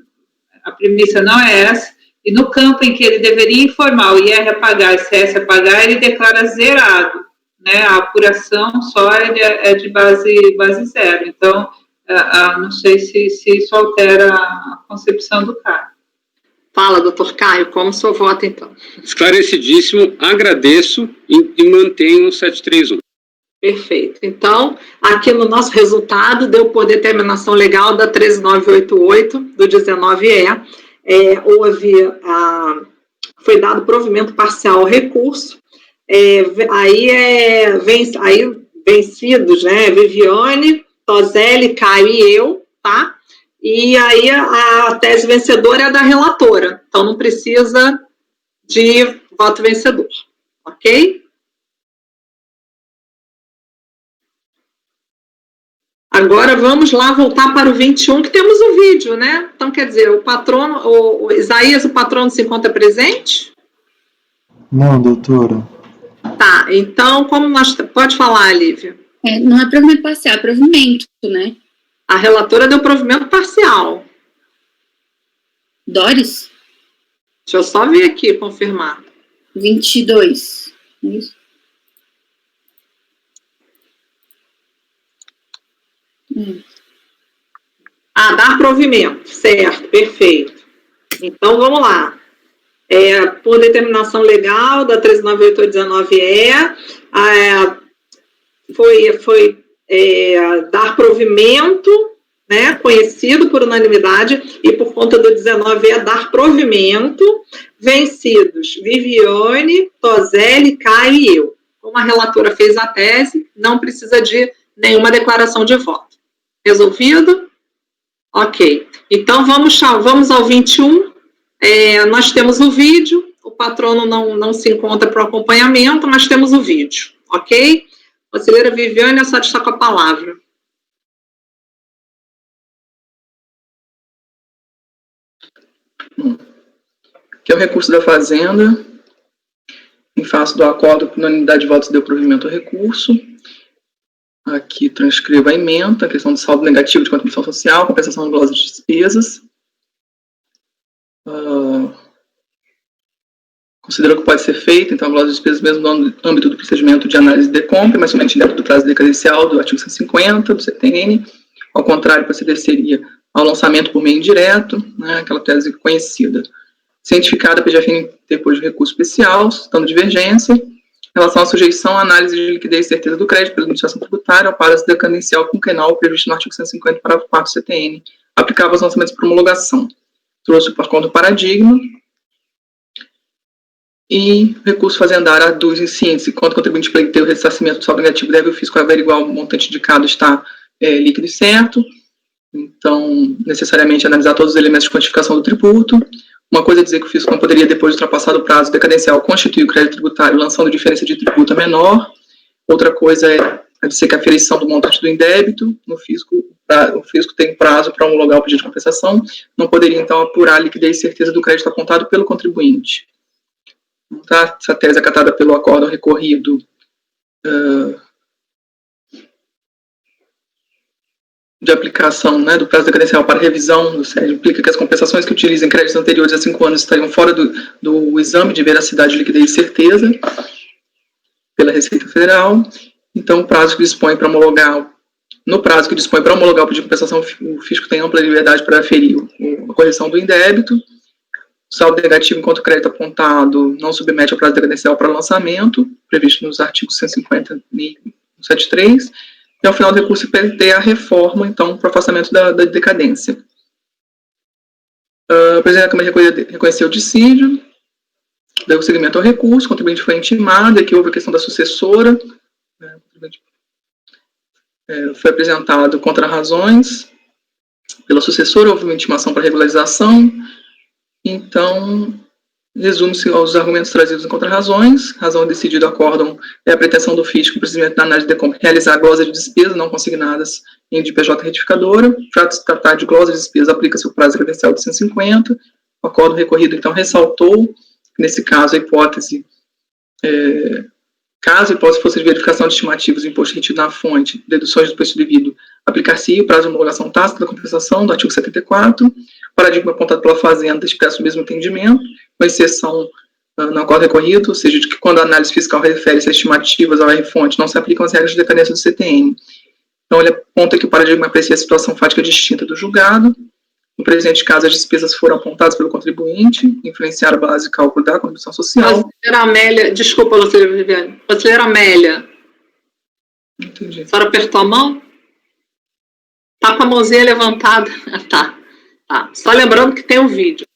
a premissa não é essa. E no campo em que ele deveria informar o IR a pagar e CS a pagar, ele declara zerado, né? A apuração só é de base zero. Então, não sei se isso altera a concepção do CAR. Fala, doutor Caio, como o senhor vota, então? Esclarecidíssimo, agradeço e mantenho o 731. Perfeito. Então, aqui no nosso resultado, deu por determinação legal da 13988, do 19E, foi dado provimento parcial ao recurso, vencidos, né, Viviane, Toselli, Caio e eu, tá? E aí a tese vencedora é a da relatora, então não precisa de voto vencedor, ok? Agora vamos lá voltar para o 21, que temos o vídeo, né? Então, quer dizer, o patrono, o Isaías, o patrono se encontra presente? Não, doutora. Tá, então, como nós... Pode falar, Lívia. Não é provimento parcial, é provimento, né? A relatora deu provimento parcial. Doris? Deixa eu só ver aqui, confirmar. 22, é isso? Dar provimento, certo, perfeito. Então, vamos lá. Por determinação legal da 1398819E, foi dar provimento, né, conhecido por unanimidade, e por conta do 19E, dar provimento, vencidos Viviane, Toselli, Caio e eu. Como a relatora fez a tese, não precisa de nenhuma declaração de voto. Resolvido? Ok. Então, vamos ao 21. Nós temos o vídeo, o patrono não se encontra para o acompanhamento, mas temos o vídeo, ok? Conselheira Viviane, a senhora está com a palavra. Aqui é o recurso da Fazenda. Em face do acordo, por unanimidade de votos, deu provimento ao recurso. Aqui transcrevo a ementa, a questão do saldo negativo de contribuição social, compensação de glosas de despesas. Considero que pode ser feito, então, a glosa de despesas mesmo no âmbito do procedimento de análise de compra, mas somente dentro do prazo decadencial do artigo 150 do CTN. Ao contrário, proceder-seria ao lançamento por meio indireto, né, aquela tese conhecida. Cientificada, PGFN depois de recurso especial, suscitando divergência. Em relação à sujeição à análise de liquidez e certeza do crédito pela administração tributária, ao prazo decadencial quinquenal previsto no artigo 150, parágrafo 4 do CTN, aplicável aos lançamentos por homologação. Trouxe por conta o paradigma. E recurso fazendário aduz em síntese, quanto o contribuinte pleiteiro o ressarcimento do saldo negativo deve o fisco averiguar o montante indicado está líquido e certo. Então, necessariamente analisar todos os elementos de quantificação do tributo. Uma coisa é dizer que o fisco não poderia, depois de ultrapassado o prazo decadencial, constituir o crédito tributário lançando diferença de tributo a menor. Outra coisa é a dizer que a aferição do montante do indébito, o fisco tem prazo para homologar o pedido de compensação, não poderia, então, apurar a liquidez e certeza do crédito apontado pelo contribuinte. Tá? Essa tese é acatada pelo acórdão recorrido de aplicação, né, do prazo decadencial para revisão do SED implica que as compensações que utilizem créditos anteriores a 5 anos estariam fora do exame de veracidade, liquidez e certeza pela Receita Federal. Então, o prazo que dispõe para homologar, no prazo que dispõe para homologar o pedido de compensação, o fisco tem ampla liberdade para aferir a correção do indébito. O saldo negativo enquanto o crédito apontado não submete ao prazo decadencial para lançamento, previsto nos artigos 150 e 173, e ao final do recurso ter a reforma, então, para o afastamento da decadência. O presidente da Câmara reconheceu o dissídio, deu seguimento ao recurso, o contribuinte foi intimado, aqui houve a questão da sucessora, foi apresentado contra-razões pela sucessora, houve uma intimação para regularização, então, resume-se aos argumentos trazidos em contra-razões, razão decidida do acórdão é a pretensão do fisco, procedimento da análise de compra, realizar glosa de despesas não consignadas em DPJ retificadora, para se tratar de glosa de despesas, aplica-se o prazo credencial de 150, o acórdão recorrido, então, ressaltou, nesse caso, a hipótese, caso a hipótese fosse de verificação de estimativos do imposto retido na fonte, deduções do imposto devido, aplicar-se o prazo de homologação tácita da compensação do artigo 74, paradigma apontado pela Fazenda expressa o mesmo entendimento, com exceção no acordo recorrido, ou seja, de que quando a análise fiscal refere-se a estimativas ao R-fonte, não se aplicam as regras de decadência do CTN. Então, ele aponta que o paradigma aprecia a situação fática distinta do julgado. No presente caso, as despesas foram apontadas pelo contribuinte, influenciaram a base de cálculo da contribuição social. Conselheira Amélia, desculpa, conselheira Viviane. Conselheira Amélia. Entendi. A senhora apertou a mão? Tá com a mãozinha levantada. Tá. Só lembrando que tem um vídeo.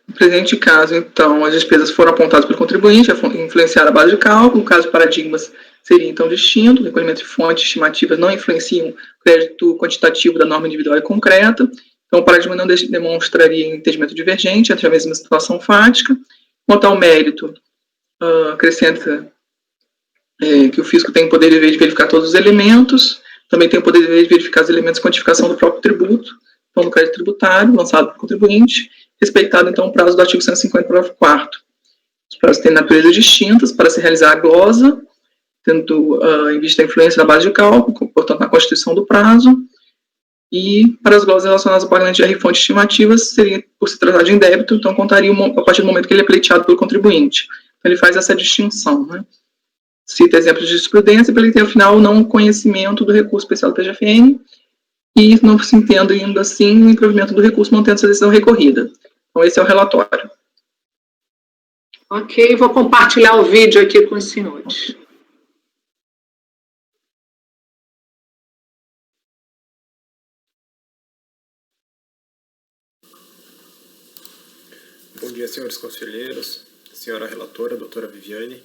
No presente caso, então, as despesas foram apontadas pelo contribuinte, influenciaram a base de cálculo. O caso de paradigmas seria, então, distinto. O recolhimento de fontes estimativas não influenciam o crédito quantitativo da norma individual e concreta. Então, o paradigma não demonstraria entendimento divergente entre a mesma situação fática. Quanto ao mérito, acrescenta que o fisco tem o poder de verificar todos os elementos, também tem o poder de verificar os elementos de quantificação do próprio tributo, então, do crédito tributário, lançado pelo contribuinte, respeitado, então, o prazo do artigo 150, parágrafo 4º. Os prazos têm natureza distintas para se realizar a glosa, tendo em vista a influência da base de cálculo, portanto, na constituição do prazo, e para as glosas relacionadas ao pagamento de R-fonte estimativas, seria, por se tratar de indébito, então, contaria a partir do momento que ele é pleiteado pelo contribuinte. Então, ele faz essa distinção, né? Cita exemplos de jurisprudência para ele ter, afinal, não conhecimento do recurso especial do PGFN, e não se entenda ainda assim o improvimento do recurso mantendo essa decisão recorrida. Então, esse é o relatório. Ok, vou compartilhar o vídeo aqui com os senhores. Bom dia, senhores conselheiros, senhora relatora, doutora Viviane.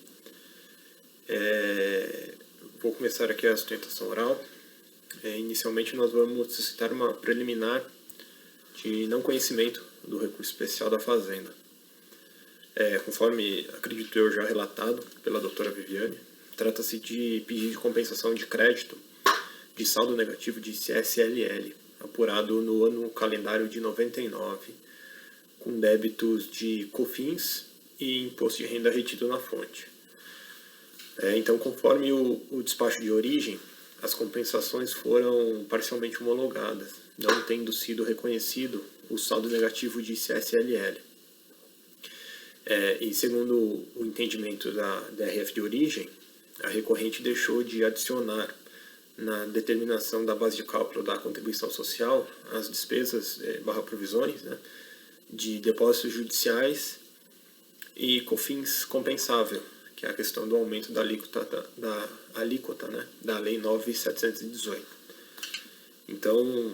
Vou começar aqui a sustentação oral. Inicialmente, nós vamos citar uma preliminar de não conhecimento do recurso especial da Fazenda. Conforme, acredito eu, já relatado pela doutora Viviane, trata-se de pedido de compensação de crédito de saldo negativo de CSLL, apurado no ano calendário de 99, com débitos de COFINS e imposto de renda retido na fonte. Então, conforme o despacho de origem, as compensações foram parcialmente homologadas, não tendo sido reconhecido o saldo negativo de CSLL. E segundo o entendimento da DRF de origem, a recorrente deixou de adicionar na determinação da base de cálculo da contribuição social as despesas /provisões, né, de depósitos judiciais e COFINS compensável, que é a questão do aumento da alíquota, né, da Lei 9.718. Então,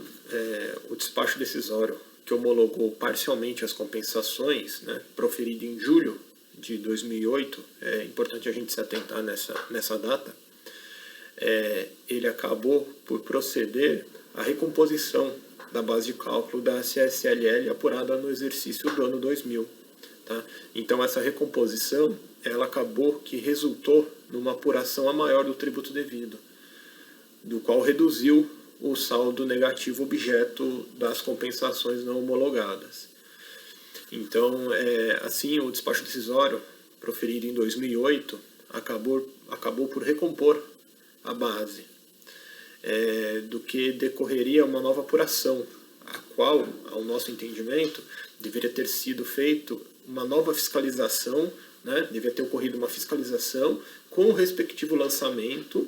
o despacho decisório que homologou parcialmente as compensações, né, proferido em julho de 2008, é importante a gente se atentar nessa data, ele acabou por proceder à recomposição da base de cálculo da CSLL apurada no exercício do ano 2000. Tá? Então, essa recomposição ela acabou que resultou numa apuração a maior do tributo devido, do qual reduziu o saldo negativo objeto das compensações não homologadas. Então, assim, o despacho decisório, proferido em 2008, acabou por recompor a base, do que decorreria uma nova apuração, a qual, ao nosso entendimento, deveria ter sido feito uma nova fiscalização, né? Deveria ter ocorrido uma fiscalização com o respectivo lançamento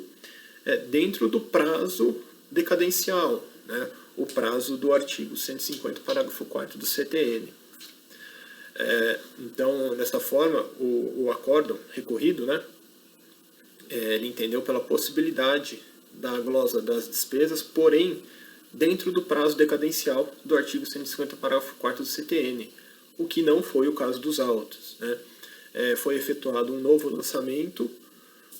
dentro do prazo decadencial, né? O prazo do artigo 150, parágrafo 4º do CTN. Então, dessa forma, o acórdão recorrido, né? Ele entendeu pela possibilidade da glosa das despesas, porém, dentro do prazo decadencial do artigo 150, parágrafo 4º do CTN, o que não foi o caso dos autos, né? Foi efetuado um novo lançamento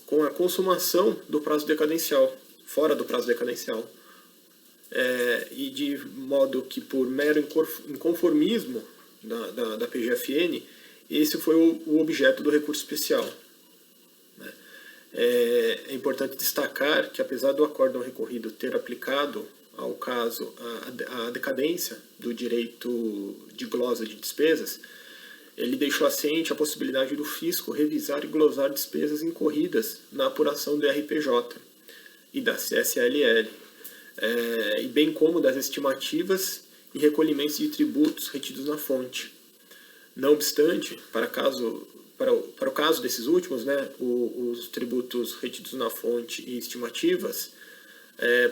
com a consumação do prazo decadencial, fora do prazo decadencial, e de modo que, por mero inconformismo da PGFN, esse foi o objeto do recurso especial. É importante destacar que, apesar do acórdão recorrido ter aplicado ao caso a decadência do direito de glosa de despesas, ele deixou assente a possibilidade do fisco revisar e glosar despesas incorridas na apuração do RPJ e da CSLL, e bem como das estimativas e recolhimentos de tributos retidos na fonte. Não obstante, para o caso desses últimos, né, os tributos retidos na fonte e estimativas,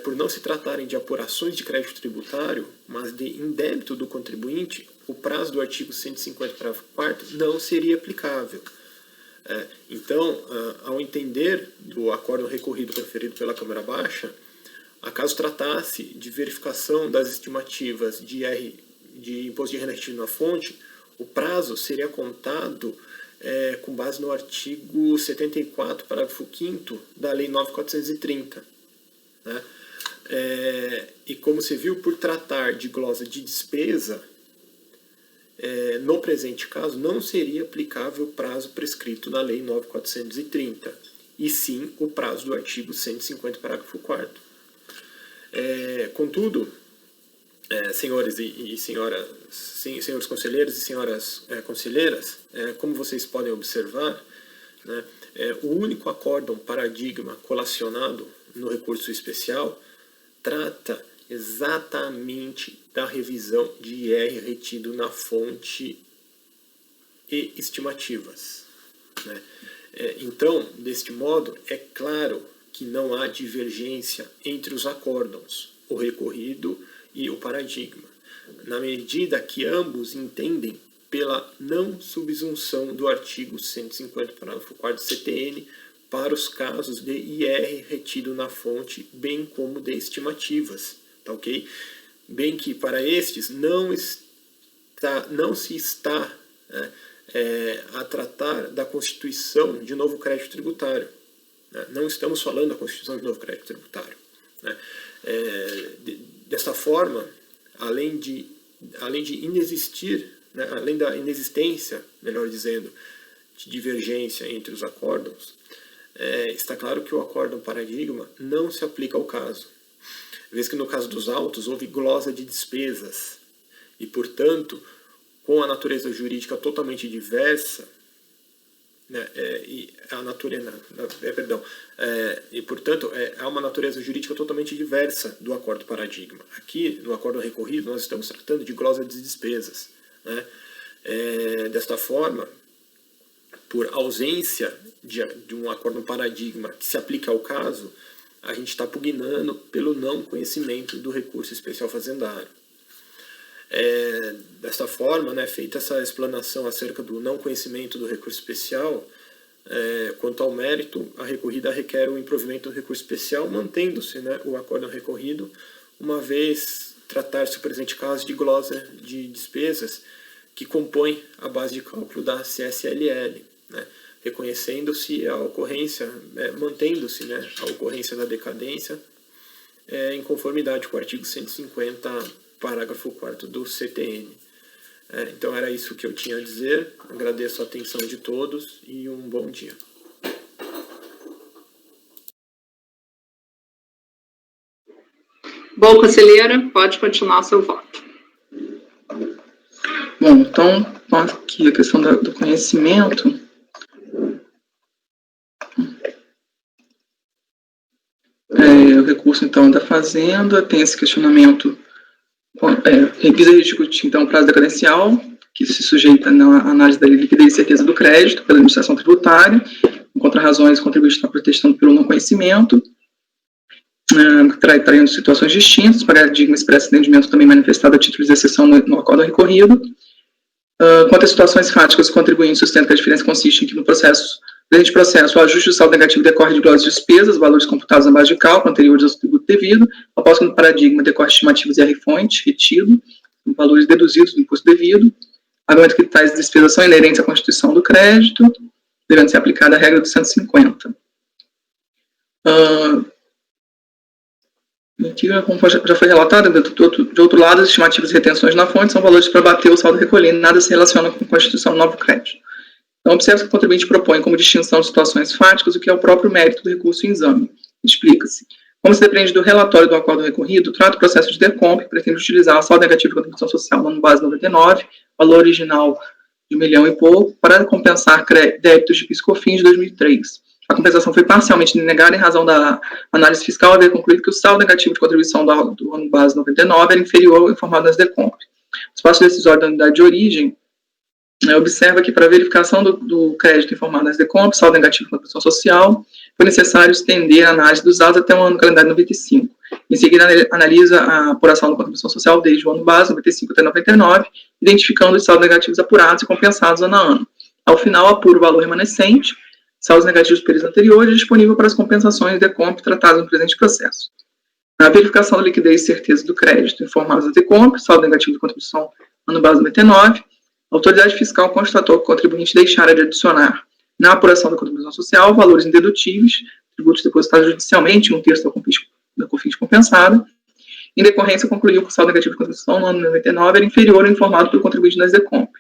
por não se tratarem de apurações de crédito tributário, mas de indébito do contribuinte, o prazo do artigo 150, parágrafo 4º, não seria aplicável. Então, ao entender do acórdão recorrido proferido pela Câmara Baixa, acaso tratasse de verificação das estimativas de imposto de renda retido na fonte, o prazo seria contado com base no artigo 74, parágrafo 5º da Lei 9.430. Né? E como se viu, por tratar de glosa de despesa, no presente caso, não seria aplicável o prazo prescrito na Lei 9.430, e sim o prazo do artigo 150, parágrafo 4º. Contudo, senhores e senhoras, senhores conselheiros e senhoras conselheiras, como vocês podem observar, né, o único acórdão paradigma colacionado no recurso especial trata exatamente da revisão de IR retido na fonte e estimativas, né? Então, deste modo, é claro que não há divergência entre os acórdãos, o recorrido e o paradigma, na medida que ambos entendem pela não subsunção do artigo 150, parágrafo 4º do CTN para os casos de IR retido na fonte, bem como de estimativas, tá ok? Bem que para estes não se está a tratar da constituição de novo crédito tributário, né? Não estamos falando da constituição de novo crédito tributário, né? Dessa forma, além de inexistir, né, além da inexistência, melhor dizendo, de divergência entre os acórdãos, está claro que o acórdão paradigma não se aplica ao caso, vez que no caso dos autos houve glosa de despesas e, portanto, com a natureza jurídica totalmente diversa, né, portanto, há uma natureza jurídica totalmente diversa do acórdão paradigma. Aqui, no acórdão recorrido, nós estamos tratando de glosa de despesas, né? Desta forma, por ausência de um acórdão paradigma que se aplique ao caso, a gente está pugnando pelo não conhecimento do recurso especial fazendário. Desta forma, né, feita essa explanação acerca do não conhecimento do recurso especial, quanto ao mérito, a recorrida requer o improvimento do recurso especial, mantendo-se, né, o acórdão recorrido, uma vez tratar-se o presente caso de glosa de despesas que compõe a base de cálculo da CSLL, né, reconhecendo-se a ocorrência, mantendo-se, né, a ocorrência da decadência em conformidade com o artigo 150, parágrafo 4º do CTN. Então era isso que eu tinha a dizer. Agradeço a atenção de todos e um bom dia. Bom, conselheira, pode continuar o seu voto. Bom, então, aqui a questão do conhecimento. O recurso, então, da Fazenda tem esse questionamento, revisa e discutir, então, o prazo decadencial, que se sujeita na análise da liquidez e certeza do crédito pela administração tributária, contra razões, o contribuinte está protestando pelo não conhecimento, traindo situações distintas, paradigma expresso entendimento também manifestado a título de exceção no acordo recorrido. Quanto às situações fáticas, o contribuinte sustenta que a diferença consiste em que no presente processo, o ajuste do saldo negativo decorre de glosas despesas, valores computados na base de cálculo anteriores ao tributo devido, após que no paradigma decorre estimativas e R-fonte retido, valores deduzidos do imposto devido, argumento que tais despesas são inerentes à constituição do crédito, devendo ser aplicada a regra do 150. Aqui, como já foi relatado, de outro lado, as estimativas e retenções na fonte são valores para bater o saldo recolhido, nada se relaciona com a constituição do novo crédito. Então, observe que o contribuinte propõe como distinção de situações fáticas o que é o próprio mérito do recurso em exame. Explica-se. Como se depende do relatório do acordo recorrido, trata o processo de decomp, pretende utilizar o saldo negativo de contribuição social no ano base 99, valor original de 1 milhão e pouco, para compensar débitos de PIS/COFINS de 2003. A compensação foi parcialmente denegada em razão da análise fiscal haver concluído que o saldo negativo de contribuição do ano base 99 era inferior ao informado nas decomp. O espaço decisório da unidade de origem observa que para a verificação do crédito informado nas decomp, saldo negativo de contribuição social, foi necessário estender a análise dos dados até o ano calendário 95. Em seguida, analisa a apuração da contribuição social desde o ano base, 95 até 99, identificando os saldos negativos apurados e compensados ano a ano. Ao final, apura o valor remanescente, saldos negativos dos períodos anteriores, disponível para as compensações decomp tratadas no presente processo. A verificação da liquidez e certeza do crédito informados da decomp, saldo negativo de contribuição ano base 99, a autoridade fiscal constatou que o contribuinte deixara de adicionar na apuração da contribuição social valores indedutíveis, tributos depositados judicialmente, 1/3 da COFINS compensada. Em decorrência, concluiu que o saldo negativo de contribuição no ano 99 era inferior ao informado pelo contribuinte nas decomp.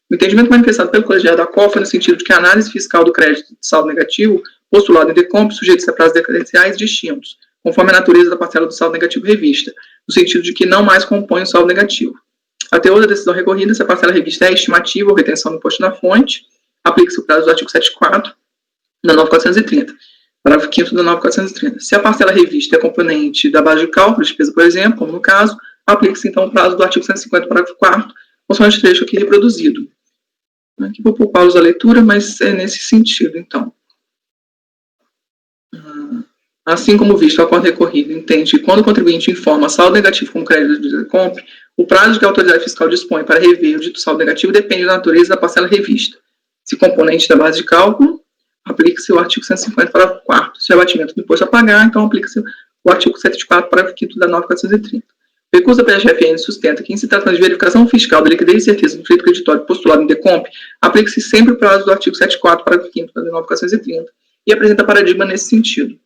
O entendimento manifestado pelo colegiado da COF foi no sentido de que a análise fiscal do crédito de saldo negativo, postulado em decomp, sujeita-se a prazos decadenciais distintos, conforme a natureza da parcela do saldo negativo revista, no sentido de que não mais compõe o saldo negativo. A teor da decisão recorrida, se a parcela revista é estimativa ou retenção do imposto na fonte, aplica-se o prazo do artigo 74 da 9430. Parágrafo 5º da 9430. Se a parcela revista é componente da base de cálculo, despesa, por exemplo, como no caso, aplica-se então o prazo do artigo 150, parágrafo 4º, consoante o trecho aqui reproduzido. Aqui vou poupar a leitura, mas é nesse sentido, então. Assim como visto, o acordo recorrido entende que quando o contribuinte informa saldo negativo com crédito de decomp, o prazo que a autoridade fiscal dispõe para rever o dito saldo negativo depende da natureza da parcela revista. Se componente da base de cálculo, aplica-se o artigo 150, parágrafo 4º. Se é abatimento do imposto a pagar, então aplica-se o artigo 74, parágrafo 5º da 9430. O recurso da PGFN sustenta que, em se tratando de verificação fiscal da liquidez e certeza do direito creditório postulado em decomp, aplica-se sempre o prazo do artigo 74, parágrafo 5º da 9430 e apresenta paradigma nesse sentido.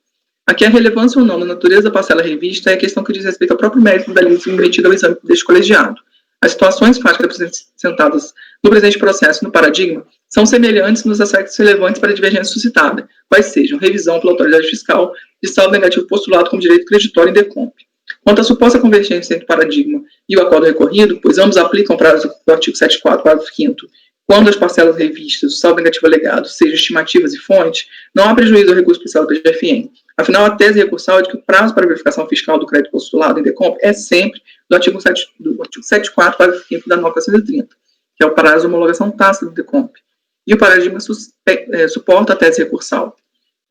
Aqui a relevância ou não da natureza da parcela revista é a questão que diz respeito ao próprio mérito da lei submetida ao exame deste colegiado. As situações fáticas apresentadas no presente processo no paradigma são semelhantes nos aspectos relevantes para a divergência suscitada, quais sejam revisão pela autoridade fiscal de saldo negativo postulado como direito creditório em decomp. Quanto à suposta convergência entre o paradigma e o acordo recorrido, pois ambos aplicam o prazo do artigo 74, parágrafo 5º, quando as parcelas revistas, o saldo negativo alegado, sejam estimativas e fonte, não há prejuízo ao recurso especial do PGFN. Afinal, a tese recursal é de que o prazo para verificação fiscal do crédito postulado em decomp é sempre do artigo 74, parágrafo 5º da 9430, que é o prazo de homologação tácita do decomp. E o paradigma suporta a tese recursal.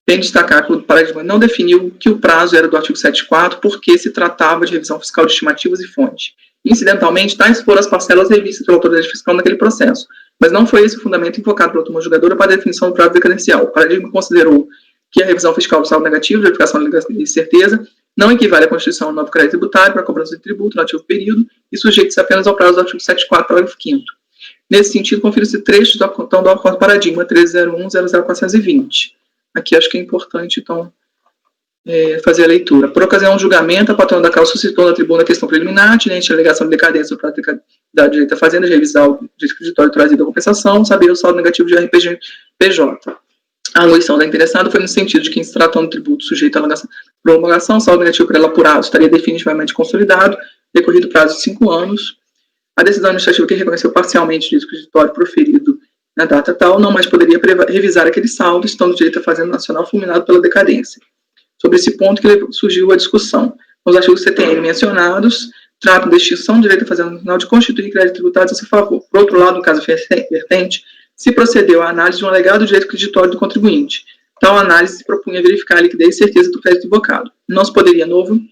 Tem de destacar que o paradigma não definiu que o prazo era do artigo 74 porque se tratava de revisão fiscal de estimativas e fonte. Incidentalmente, tais foram as parcelas revistas pela autoridade fiscal naquele processo, mas não foi esse o fundamento invocado pela turma julgadora para a definição do prazo decadencial. O paradigma considerou que a revisão fiscal do saldo negativo, de verificação de certeza, não equivale à constituição do novo crédito tributário para a cobrança de tributo no ativo período e sujeita-se apenas ao prazo do artigo 74, parágrafo 5º. Nesse sentido, confira-se trechos do acordo paradigma 1301-00420. Aqui acho que é importante, então, fazer a leitura. Por ocasião do julgamento, a patrona da causa suscitou na tribuna a questão preliminar, tinente a alegação de decadência do prazo da direito da fazenda, de revisar o direito creditório trazido à compensação, saber o saldo negativo de RPG-PJ. A arguição da interessada foi no sentido de que, em se tratando de tributo sujeito à promulgação, o saldo negativo por ela apurado estaria definitivamente consolidado, decorrido o prazo de 5 anos. A decisão administrativa que reconheceu parcialmente o direito creditório proferido na data tal não mais poderia revisar aquele saldo, estando o direito à Fazenda Nacional fulminado pela decadência. Sobre esse ponto que surgiu a discussão. Os artigos CTN mencionados tratam da extinção do direito à Fazenda Nacional de constituir créditos tributados a seu favor. Por outro lado, no caso vertente, se procedeu à análise de um alegado direito creditório do contribuinte. Tal análise se propunha verificar a liquidez e certeza do crédito invocado. Não se poderia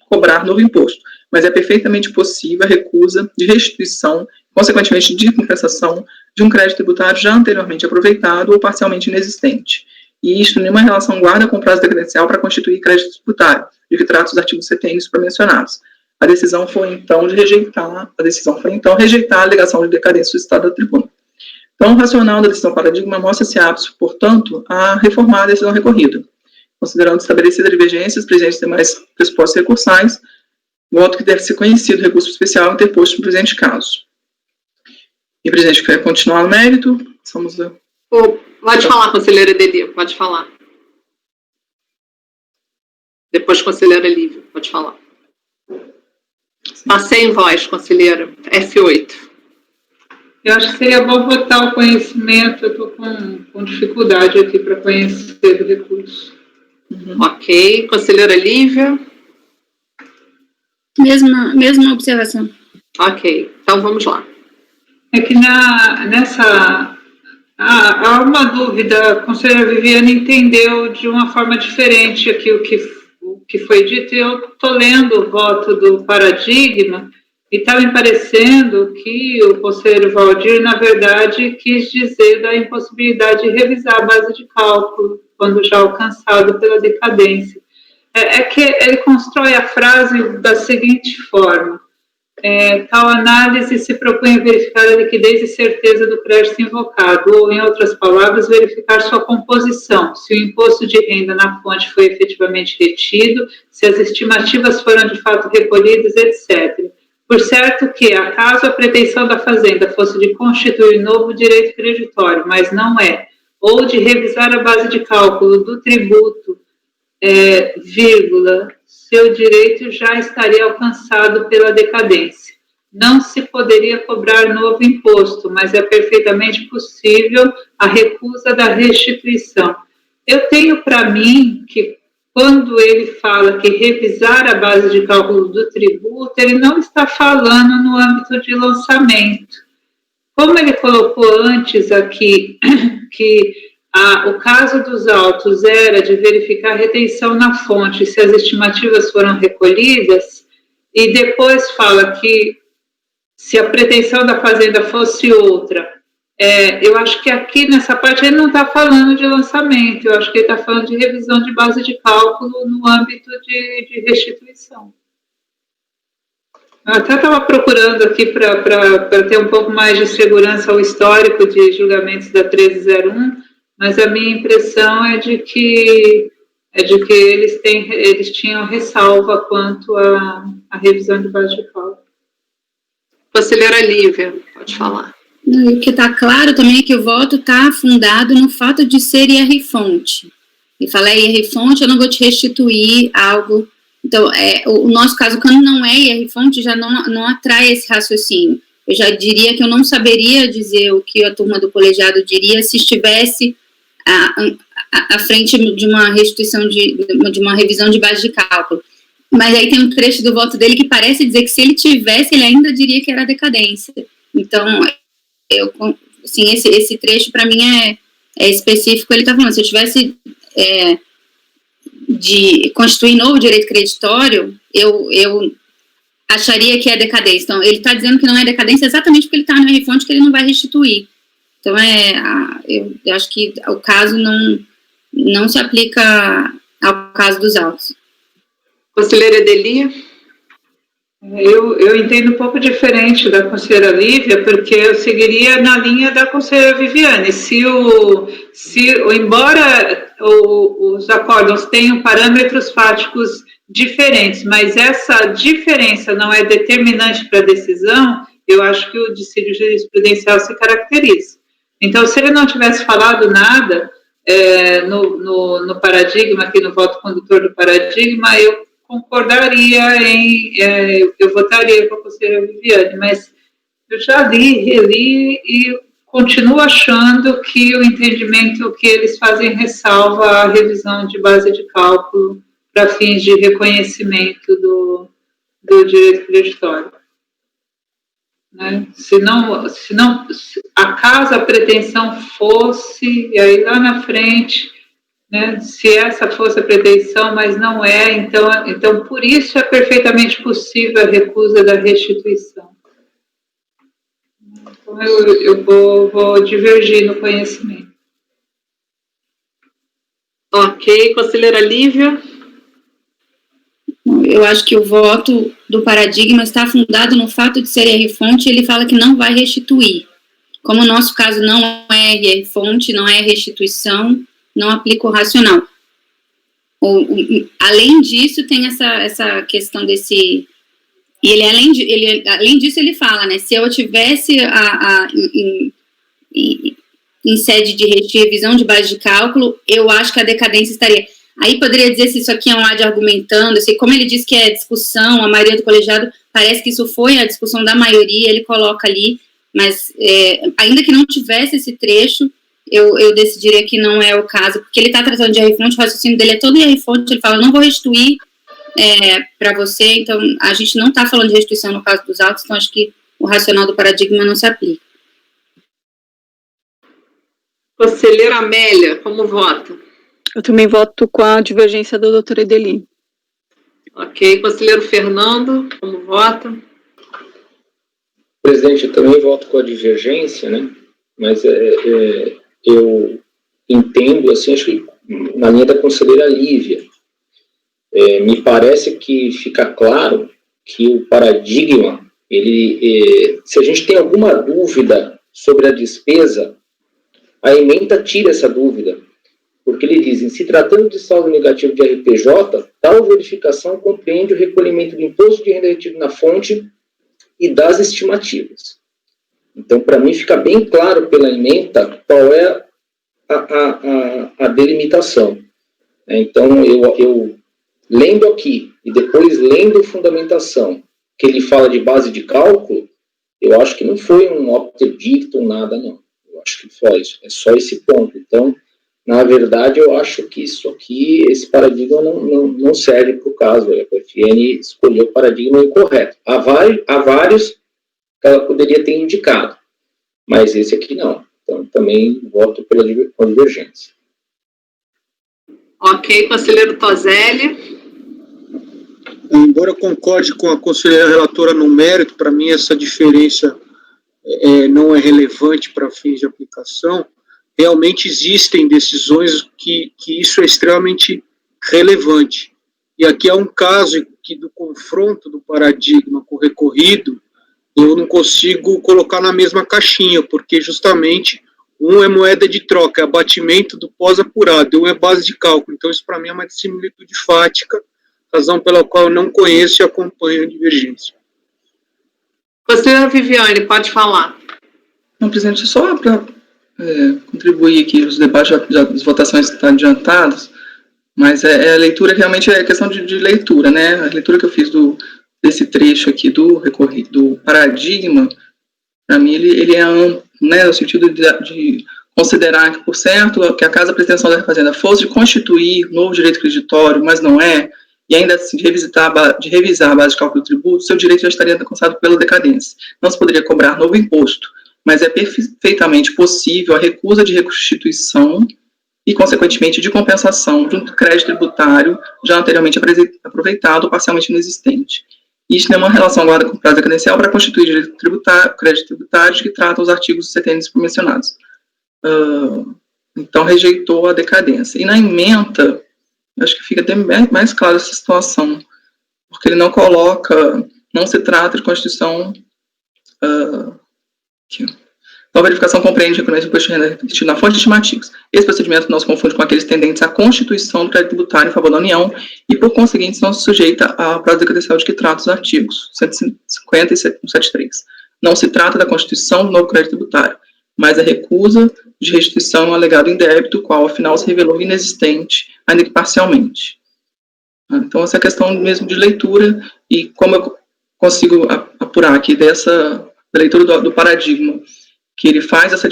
cobrar novo imposto, mas é perfeitamente possível a recusa de restituição, consequentemente de compensação, de um crédito tributário já anteriormente aproveitado ou parcialmente inexistente. E isto nenhuma relação guarda com o prazo decadencial para constituir crédito tributário, de que trata os artigos CTN supramencionados. A decisão foi, então, rejeitar a alegação de decadência do Estado da tribuna. Então, o racional da decisão paradigma mostra-se apto, portanto, a reformar a decisão recorrida. Considerando estabelecida a divergência presentes demais pressupostos recursais, voto que deve ser conhecido recurso especial interposto no presente caso. E o presidente quer continuar no mérito? Pode falar, conselheira Delia, pode falar. Depois, conselheira Lívia, pode falar. Está sem voz, conselheira. F8. Eu acho que seria bom votar o conhecimento, eu estou com dificuldade aqui para conhecer o recurso. Ok. Conselheira Lívia? Mesma observação. Ok. Então, vamos lá. É que há uma dúvida, a conselheira Viviane entendeu de uma forma diferente aqui o que foi dito, e eu estou lendo o voto do paradigma, e está me parecendo que o conselheiro Valdir, na verdade, quis dizer da impossibilidade de revisar a base de cálculo, quando já alcançado pela decadência. É que ele constrói a frase da seguinte forma: tal análise se propõe a verificar a liquidez e certeza do crédito invocado, ou, em outras palavras, verificar sua composição, se o imposto de renda na fonte foi efetivamente retido, se as estimativas foram de fato recolhidas, etc. Por certo que, acaso a pretensão da Fazenda fosse de constituir novo direito creditório, mas não é, ou de revisar a base de cálculo do tributo, seu direito já estaria alcançado pela decadência. Não se poderia cobrar novo imposto, mas é perfeitamente possível a recusa da restituição. Eu tenho para mim que, quando ele fala que revisar a base de cálculo do tributo, ele não está falando no âmbito de lançamento. Como ele colocou antes aqui que o caso dos autos era de verificar a retenção na fonte, se as estimativas foram recolhidas, e depois fala que se a pretensão da Fazenda fosse outra, eu acho que aqui nessa parte ele não está falando de lançamento, eu acho que ele está falando de revisão de base de cálculo no âmbito de restituição. Eu até estava procurando aqui para ter um pouco mais de segurança ao histórico de julgamentos da 1301, mas a minha impressão é de que eles tinham ressalva quanto à revisão de base de cálculo. Conselheira Lívia, pode falar. O que está claro também é que o voto está fundado no fato de ser IR-fonte. E fala IR-fonte, eu não vou te restituir algo. Então, o nosso caso, quando não é IR-fonte, já não atrai esse raciocínio. Eu já diria que eu não saberia dizer o que a turma do colegiado diria se estivesse à frente de uma restituição, de uma revisão de base de cálculo. Mas aí tem um trecho do voto dele que parece dizer que se ele tivesse, ele ainda diria que era decadência. Então, assim, esse trecho para mim é específico. Ele está falando, se eu tivesse de constituir novo direito creditório, eu acharia que é decadência. Então, ele está dizendo que não é decadência exatamente porque ele está no R-fonte que ele não vai restituir. Então, eu acho que o caso não se aplica ao caso dos autos. Conselheira Delia? Eu entendo um pouco diferente da conselheira Lívia, porque eu seguiria na linha da conselheira Viviane. Embora os acórdãos tenham parâmetros fáticos diferentes, mas essa diferença não é determinante para a decisão, eu acho que o dissídio jurisprudencial se caracteriza. Então, se ele não tivesse falado nada, no paradigma, aqui no voto condutor do paradigma, eu concordaria eu votaria com a conselheira Viviane, mas eu já li, reli e continuo achando que o entendimento que eles fazem ressalva a revisão de base de cálculo para fins de reconhecimento do direito creditório. Né? Se acaso a pretensão fosse, e aí lá na frente, né, se essa fosse a pretensão, mas não é, então por isso é perfeitamente possível a recusa da restituição. Então eu vou divergir no conhecimento. Ok, conselheira Lívia. Eu acho que o voto do paradigma está fundado no fato de ser R-fonte, ele fala que não vai restituir. Como o nosso caso não é R-fonte, não é restituição, não aplica o racional. Além disso, tem essa questão desse... E ele, além disso, ele fala, né, se eu tivesse em sede de revisão de base de cálculo, eu acho que a decadência estaria... Aí poderia dizer se isso aqui é um ad argumentando, assim, como ele diz que é discussão, a maioria do colegiado, parece que isso foi a discussão da maioria, ele coloca ali, mas ainda que não tivesse esse trecho, eu decidiria que não é o caso, porque ele está tratando de R-fonte, o raciocínio dele é todo em R-fonte, ele fala, não vou restituir para você, então a gente não está falando de restituição no caso dos autos, então acho que o racional do paradigma não se aplica. Conselheira Amélia, como vota? Eu também voto com a divergência da doutora Edeli. Ok. Conselheiro Fernando, como vota? Presidente, eu também voto com a divergência, né? Mas eu entendo, assim, acho que na linha da conselheira Lívia, me parece que fica claro que o paradigma, se a gente tem alguma dúvida sobre a despesa, a ementa tira essa dúvida. Porque ele diz, em se tratando de saldo negativo de RPJ, tal verificação compreende o recolhimento do imposto de renda retido na fonte e das estimativas. Então, para mim, fica bem claro pela ementa qual é a delimitação. Então, eu lendo aqui e depois lendo fundamentação, que ele fala de base de cálculo, eu acho que não foi um opter dictum, nada, não. Eu acho que foi isso, é só esse ponto. Então, na verdade, eu acho que isso aqui, esse paradigma não serve para o caso. A FN escolheu o paradigma incorreto. Há vários que ela poderia ter indicado, mas esse aqui não. Então, também voto pela divergência. Ok, conselheiro Toselli. Embora eu concorde com a conselheira relatora no mérito, para mim essa diferença não é relevante para fins de aplicação. Realmente existem decisões que isso é extremamente relevante. E aqui é um caso que do confronto do paradigma com o recorrido, eu não consigo colocar na mesma caixinha, porque justamente um é moeda de troca, é abatimento do pós-apurado, um é base de cálculo. Então isso para mim é uma dissimilitude fática, razão pela qual eu não conheço e acompanho a divergência. Conselheira Viviane, pode falar. Não, presidente, só para contribuir aqui os debates, as votações que estão adiantadas, mas a leitura realmente é questão de leitura, né? A leitura que eu fiz desse trecho aqui do paradigma, para mim ele é amplo, né? No sentido de considerar que, por certo, que a caso a pretensão da Fazenda fosse de constituir novo direito creditório, mas não é, e ainda assim de revisar a base de cálculo do tributo, seu direito já estaria alcançado pela decadência. Não se poderia cobrar novo imposto, mas é perfeitamente possível a recusa de restituição e, consequentemente, de compensação de um crédito tributário já anteriormente aproveitado ou parcialmente inexistente. Isso tem uma relação agora com o prazo decadencial para constituir direito tributário, crédito tributário que trata os artigos CTNs mencionados. Então, rejeitou a decadência. E na ementa, acho que fica até mais clara essa situação, porque ele não coloca, não se trata de constituição... Então, a verificação compreende o reconhecimento do imposto de renda retido na fonte de estimativas. Esse procedimento não se confunde com aqueles tendentes à constituição do crédito tributário em favor da União e, por conseguinte, não se sujeita ao prazo decadencial de que trata os artigos 150 e 173. Não se trata da constituição do novo crédito tributário. mais a recusa de restituição ao alegado indébito, qual, afinal, se revelou inexistente, ainda que parcialmente. Então, essa questão mesmo de leitura, e como eu consigo apurar aqui da leitura do paradigma, que ele faz essa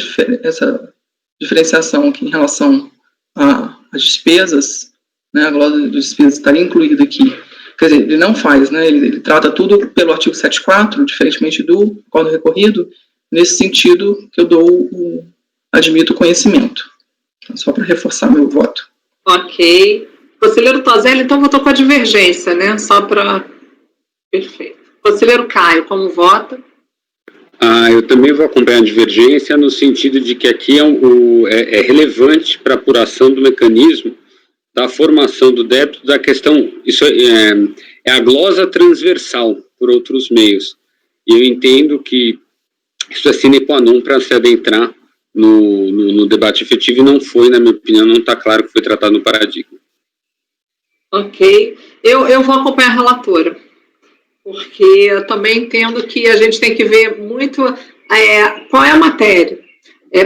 diferenciação aqui em relação às despesas, né, a glose de despesas estaria incluída aqui. Quer dizer, ele não faz, né, ele trata tudo pelo artigo 7.4, diferentemente do acordo recorrido, nesse sentido que eu admito o conhecimento. Então, só para reforçar meu voto. Ok. Conselheiro Toselli, então, votou com a divergência, né? Só para... Perfeito. Conselheiro Caio, como vota? Eu também vou acompanhar a divergência no sentido de que aqui é relevante para a apuração do mecanismo da formação do débito da questão, isso é a glosa transversal por outros meios. E eu entendo que isso é sine qua non para se adentrar no debate efetivo, e não foi, na minha opinião, não está claro que foi tratado no paradigma. Ok. Eu vou acompanhar a relatora, porque eu também entendo que a gente tem que ver muito qual é a matéria.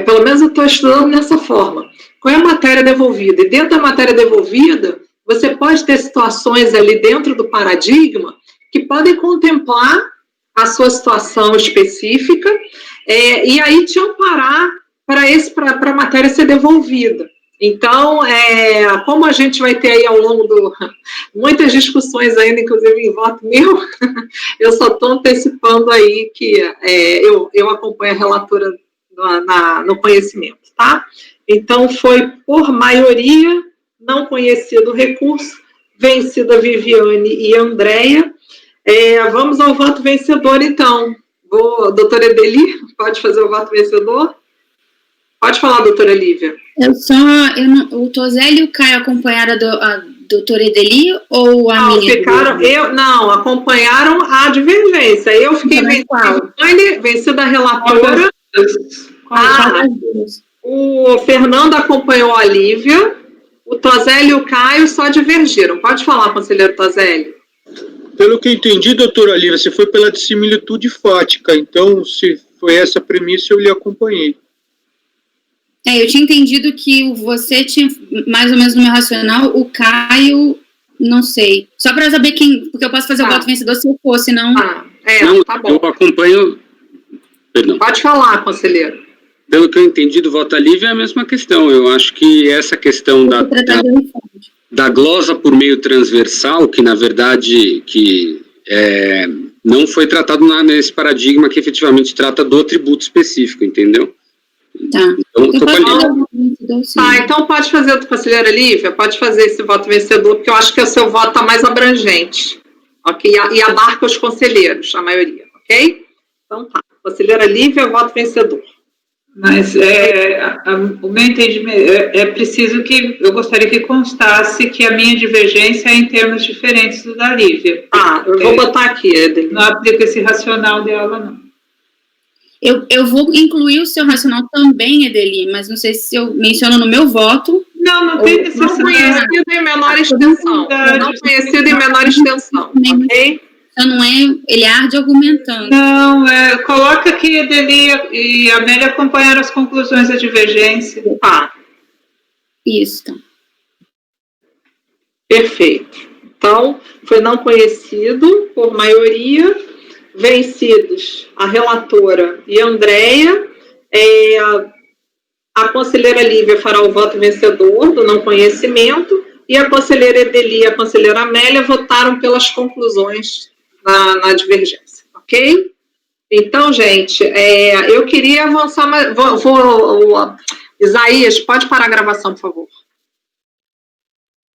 Pelo menos eu estou estudando dessa forma. Qual é a matéria devolvida? E dentro da matéria devolvida, você pode ter situações ali dentro do paradigma que podem contemplar a sua situação específica e aí te amparar para a matéria ser devolvida. Então, como a gente vai ter aí ao longo muitas discussões ainda, inclusive em voto meu, eu só estou antecipando aí que eu acompanho a relatora no conhecimento, tá? Então, foi por maioria, não conhecido o recurso, vencida Viviane e Andréia. Vamos ao voto vencedor, então. Doutora Edeli, pode fazer o voto vencedor? Pode falar, doutora Lívia. O Toselli e o Caio acompanharam a doutora Edeli ou a minha? Não, acompanharam a divergência. Eu fiquei vencida a relatora. O Fernando acompanhou a Lívia, o Toselli e o Caio só divergiram. Pode falar, conselheiro Toselli. Pelo que eu entendi, doutora Lívia, você foi pela dissimilitude fática, então, se foi essa a premissa, eu lhe acompanhei. Eu tinha entendido que você tinha, mais ou menos no meu racional, o Caio, não sei. Só para saber porque eu posso fazer o voto vencedor se eu for, senão... Tá bom. Eu acompanho... Perdão. Pode falar, conselheiro. Pelo que eu entendi do voto livre, é a mesma questão. Eu acho que essa questão da glosa por meio transversal, que na verdade não foi tratado nesse paradigma que efetivamente trata do tributo específico, entendeu? Tá. Então pode fazer, conselheira Lívia, pode fazer esse voto vencedor, porque eu acho que o seu voto está mais abrangente, ok? E abarca os conselheiros, a maioria, ok? Então tá, conselheira Lívia, voto vencedor. Mas o meu entendimento é preciso que eu gostaria que constasse que a minha divergência é em termos diferentes do da Lívia. Eu vou botar aqui, Edeli. Não aplica esse racional dela, não. Eu vou incluir o seu racional também, Edeli, mas não sei se eu menciono no meu voto. Não tem necessidade. Não conhecido em menor extensão. Não conhecido em menor extensão, ok? Então não ele arde argumentando. Não, coloca que Edeli e Amélia acompanharam as conclusões da divergência. Isso, tá. Perfeito. Então, foi não conhecido por maioria, vencidos a relatora e a Andréia. A conselheira Lívia fará o voto vencedor do não conhecimento e a conselheira Edeli e a conselheira Amélia votaram pelas conclusões na divergência, ok? Então, gente, eu queria avançar, mas Isaías, pode parar a gravação, por favor.